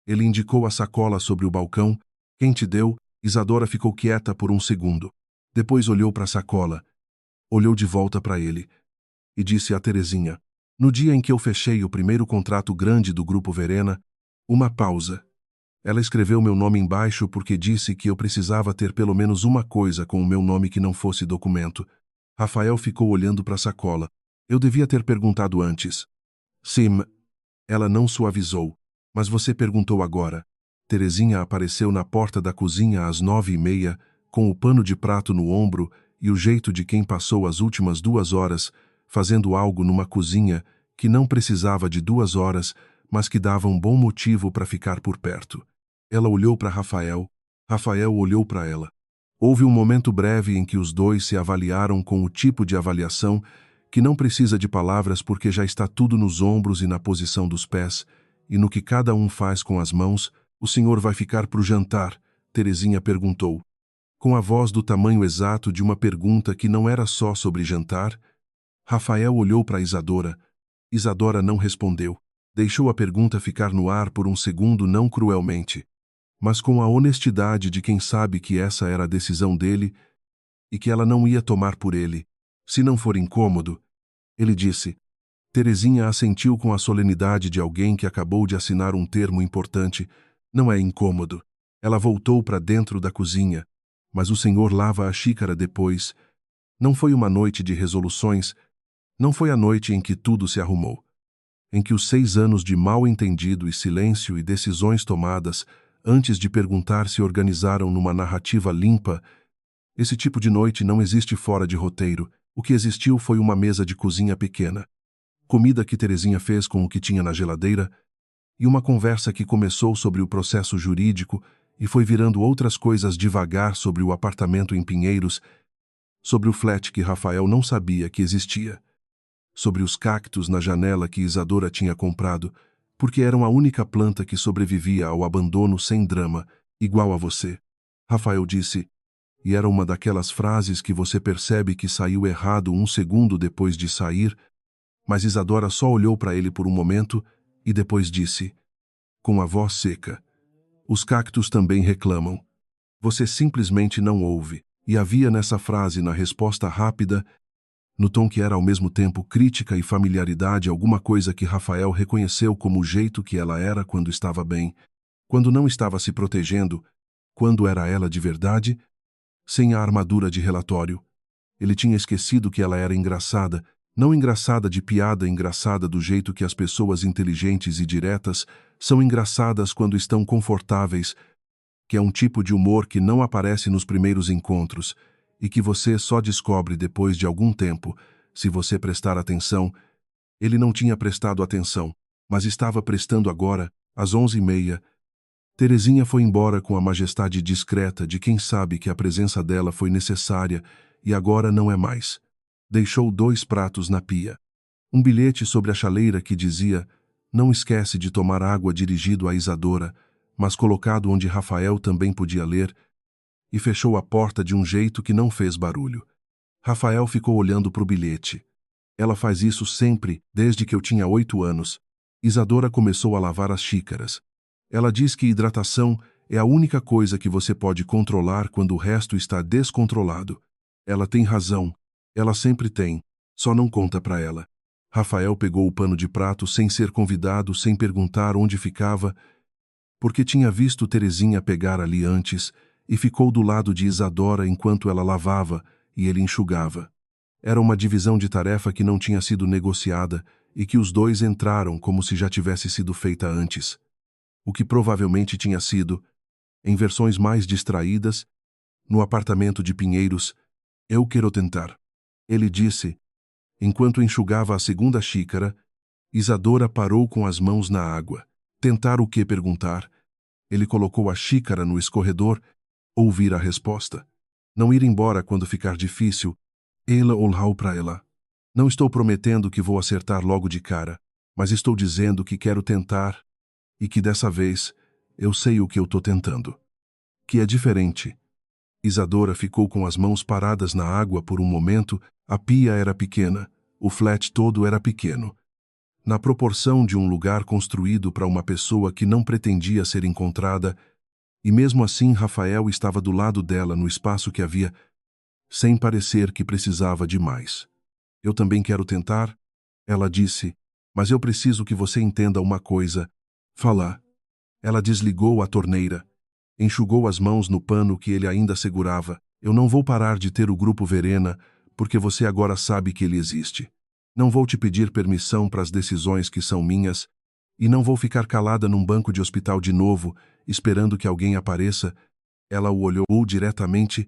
Ele indicou a sacola sobre o balcão. Quem te deu? Isadora ficou quieta por um segundo. Depois olhou para a sacola. Olhou de volta para ele. E disse a Terezinha. No dia em que eu fechei o primeiro contrato grande do Grupo Verena, uma pausa. Ela escreveu meu nome embaixo porque disse que eu precisava ter pelo menos uma coisa com o meu nome que não fosse documento. Rafael ficou olhando para a sacola. Eu devia ter perguntado antes. Sim. Ela não suavizou. Mas você perguntou agora. Terezinha apareceu na porta da cozinha às 9h30, com o pano de prato no ombro e o jeito de quem passou as últimas 2 horas, fazendo algo numa cozinha que não precisava de 2 horas, mas que dava um bom motivo para ficar por perto. Ela olhou para Rafael. Rafael olhou para ela. Houve um momento breve em que os dois se avaliaram com o tipo de avaliação que não precisa de palavras porque já está tudo nos ombros e na posição dos pés, e no que cada um faz com as mãos. O senhor vai ficar para o jantar? Terezinha perguntou, com a voz do tamanho exato de uma pergunta que não era só sobre jantar. Rafael olhou para Isadora. Isadora não respondeu. Deixou a pergunta ficar no ar por um segundo, não cruelmente, mas com a honestidade de quem sabe que essa era a decisão dele e que ela não ia tomar por ele. Se não for incômodo, ele disse. Terezinha assentiu com a solenidade de alguém que acabou de assinar um termo importante. Não é incômodo. Ela voltou para dentro da cozinha. Mas o senhor lava a xícara depois. Não foi uma noite de resoluções. Não foi a noite em que tudo se arrumou. Em que os 6 anos de mal-entendido e silêncio e decisões tomadas, antes de perguntar, se organizaram numa narrativa limpa. Esse tipo de noite não existe fora de roteiro. O que existiu foi uma mesa de cozinha pequena, comida que Terezinha fez com o que tinha na geladeira, e uma conversa que começou sobre o processo jurídico e foi virando outras coisas devagar sobre o apartamento em Pinheiros, sobre o flat que Rafael não sabia que existia, sobre os cactos na janela que Isadora tinha comprado, porque eram a única planta que sobrevivia ao abandono sem drama, igual a você. Rafael disse, e era uma daquelas frases que você percebe que saiu errado um segundo depois de sair, mas Isadora só olhou para ele por um momento e depois disse, com a voz seca, os cactos também reclamam. Você simplesmente não ouve. E havia nessa frase, na resposta rápida, no tom que era ao mesmo tempo crítica e familiaridade, alguma coisa que Rafael reconheceu como o jeito que ela era quando estava bem, quando não estava se protegendo, quando era ela de verdade, sem a armadura de relatório. Ele tinha esquecido que ela era engraçada, não engraçada de piada, engraçada do jeito que as pessoas inteligentes e diretas são engraçadas quando estão confortáveis, que é um tipo de humor que não aparece nos primeiros encontros e que você só descobre depois de algum tempo, se você prestar atenção. Ele não tinha prestado atenção, mas estava prestando agora, às 11h30. Terezinha foi embora com a majestade discreta de quem sabe que a presença dela foi necessária e agora não é mais. Deixou 2 pratos na pia. Um bilhete sobre a chaleira que dizia: "Não esquece de tomar água", dirigido a Isadora, mas colocado onde Rafael também podia ler, e fechou a porta de um jeito que não fez barulho. Rafael ficou olhando para o bilhete. Ela faz isso sempre, desde que eu tinha 8 anos. Isadora começou a lavar as xícaras. Ela diz que hidratação é a única coisa que você pode controlar quando o resto está descontrolado. Ela tem razão. Ela sempre tem. Só não conta para ela. Rafael pegou o pano de prato sem ser convidado, sem perguntar onde ficava, porque tinha visto Terezinha pegar ali antes, e ficou do lado de Isadora enquanto ela lavava e ele enxugava. Era uma divisão de tarefa que não tinha sido negociada e que os dois entraram como se já tivesse sido feita antes. O que provavelmente tinha sido, em versões mais distraídas, no apartamento de Pinheiros: "Eu quero tentar", ele disse. Enquanto enxugava a segunda xícara, Isadora parou com as mãos na água. Tentar o que? Perguntar. Ele colocou a xícara no escorredor, ouvir a resposta. Não ir embora quando ficar difícil. Ela olhou para ela. "Não estou prometendo que vou acertar logo de cara, mas estou dizendo que quero tentar e que dessa vez eu sei o que eu estou tentando. Que é diferente." Isadora ficou com as mãos paradas na água por um momento. A pia era pequena, o flat todo era pequeno, na proporção de um lugar construído para uma pessoa que não pretendia ser encontrada, e mesmo assim Rafael estava do lado dela no espaço que havia, sem parecer que precisava de mais. "Eu também quero tentar", ela disse, "mas eu preciso que você entenda uma coisa." "Fala." Ela desligou a torneira, enxugou as mãos no pano que ele ainda segurava. "Eu não vou parar de ter o grupo Verena, porque você agora sabe que ele existe. Não vou te pedir permissão para as decisões que são minhas, e não vou ficar calada num banco de hospital de novo, esperando que alguém apareça." Ela o olhou diretamente.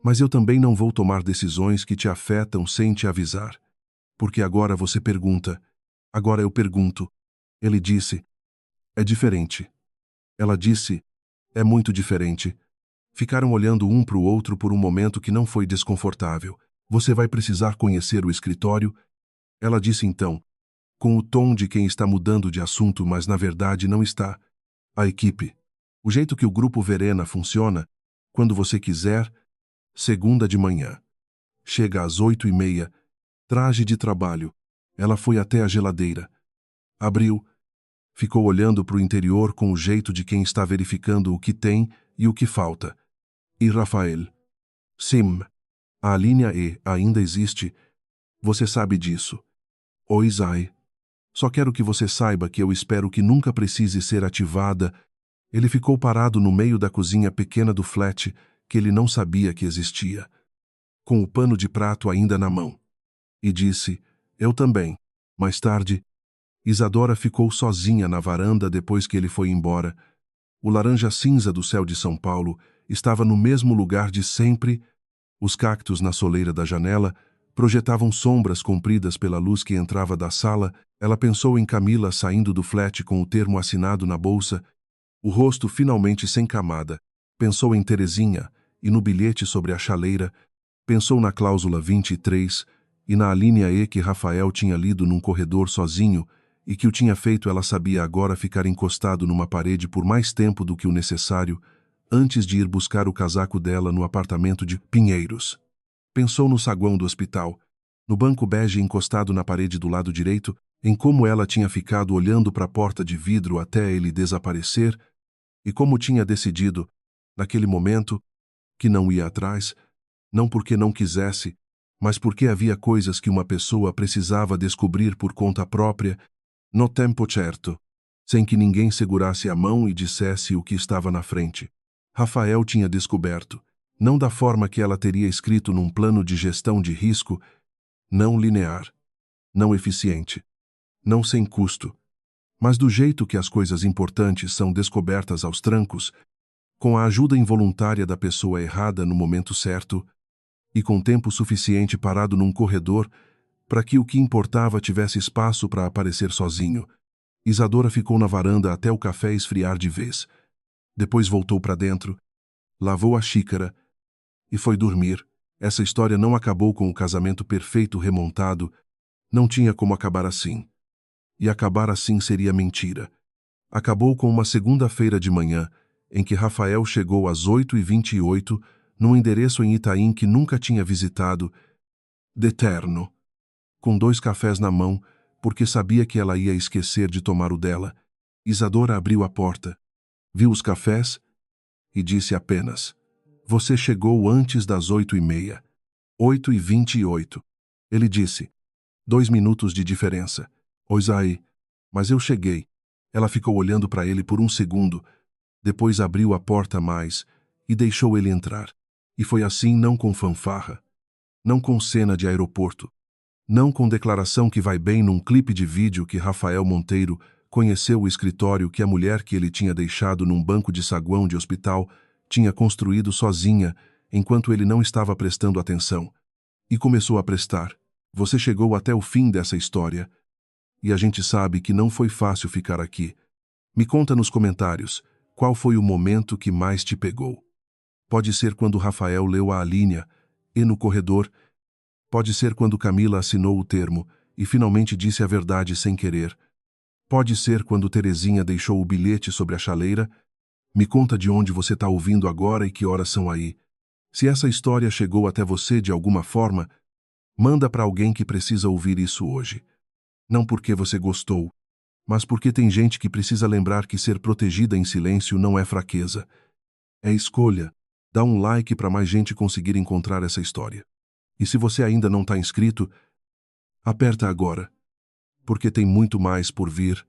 "Mas eu também não vou tomar decisões que te afetam sem te avisar. Porque agora você pergunta. Agora eu pergunto." Ele disse: "É diferente." Ela disse: "É muito diferente." Ficaram olhando um para o outro por um momento que não foi desconfortável. "Você vai precisar conhecer o escritório?" Ela disse então, com o tom de quem está mudando de assunto, mas na verdade não está. "A equipe. O jeito que o grupo Verena funciona, quando você quiser, segunda de manhã. Chega às 8:30, traje de trabalho." Ela foi até a geladeira. Abriu. Ficou olhando para o interior com o jeito de quem está verificando o que tem e o que falta. "E Rafael?" "Sim. A linha E ainda existe. Você sabe disso." "Oi, Zai. Só quero que você saiba que eu espero que nunca precise ser ativada." Ele ficou parado no meio da cozinha pequena do flat, que ele não sabia que existia, com o pano de prato ainda na mão. E disse: "Eu também." Mais tarde, Isadora ficou sozinha na varanda depois que ele foi embora. O laranja cinza do céu de São Paulo estava no mesmo lugar de sempre. Os cactos na soleira da janela projetavam sombras compridas pela luz que entrava da sala. Ela pensou em Camila saindo do flat com o termo assinado na bolsa, o rosto finalmente sem camada. Pensou em Terezinha e no bilhete sobre a chaleira. Pensou na cláusula 23 e na alínea E que Rafael tinha lido num corredor sozinho e que o tinha feito ela sabia agora ficar encostado numa parede por mais tempo do que o necessário antes de ir buscar o casaco dela no apartamento de Pinheiros. Pensou no saguão do hospital, no banco bege encostado na parede do lado direito, em como ela tinha ficado olhando para a porta de vidro até ele desaparecer e como tinha decidido, naquele momento, que não ia atrás, não porque não quisesse, mas porque havia coisas que uma pessoa precisava descobrir por conta própria, no tempo certo, sem que ninguém segurasse a mão e dissesse o que estava na frente. Rafael tinha descoberto, não da forma que ela teria escrito num plano de gestão de risco, não linear, não eficiente, não sem custo, mas do jeito que as coisas importantes são descobertas aos trancos, com a ajuda involuntária da pessoa errada no momento certo e com tempo suficiente parado num corredor para que o que importava tivesse espaço para aparecer sozinho. Isadora ficou na varanda até o café esfriar de vez. Depois voltou para dentro, lavou a xícara e foi dormir. Essa história não acabou com o casamento perfeito remontado, Não tinha como acabar assim. E acabar assim seria mentira. Acabou com uma segunda-feira de manhã, em que Rafael chegou às 8h28, num endereço em Itaim que nunca tinha visitado, de terno, com 2 cafés na mão, porque sabia que ela ia esquecer de tomar o dela. Isadora abriu a porta, viu os cafés e disse apenas: "Você chegou antes das 8h30. 8h28. Ele disse: 2 minutos de diferença. Pois aí, mas eu cheguei. Ela ficou olhando para ele por um segundo, depois abriu a porta mais e deixou ele entrar. E foi assim, não com fanfarra, não com cena de aeroporto, não com declaração que vai bem num clipe de vídeo, que Rafael Monteiro conheceu o escritório que a mulher que ele tinha deixado num banco de saguão de hospital tinha construído sozinha enquanto ele não estava prestando atenção. E começou a prestar. Você chegou até o fim dessa história. E a gente sabe que não foi fácil ficar aqui. Me conta nos comentários qual foi o momento que mais te pegou. Pode ser quando Rafael leu a alínea e no corredor. Pode ser quando Camila assinou o termo e finalmente disse a verdade sem querer. Pode ser quando Terezinha deixou o bilhete sobre a chaleira. Me conta de onde você está ouvindo agora e que horas são aí. Se essa história chegou até você de alguma forma, manda para alguém que precisa ouvir isso hoje. Não porque você gostou, mas porque tem gente que precisa lembrar que ser protegida em silêncio não é fraqueza. É escolha. Dá um like para mais gente conseguir encontrar essa história. E se você ainda não está inscrito, aperta agora, porque tem muito mais por vir.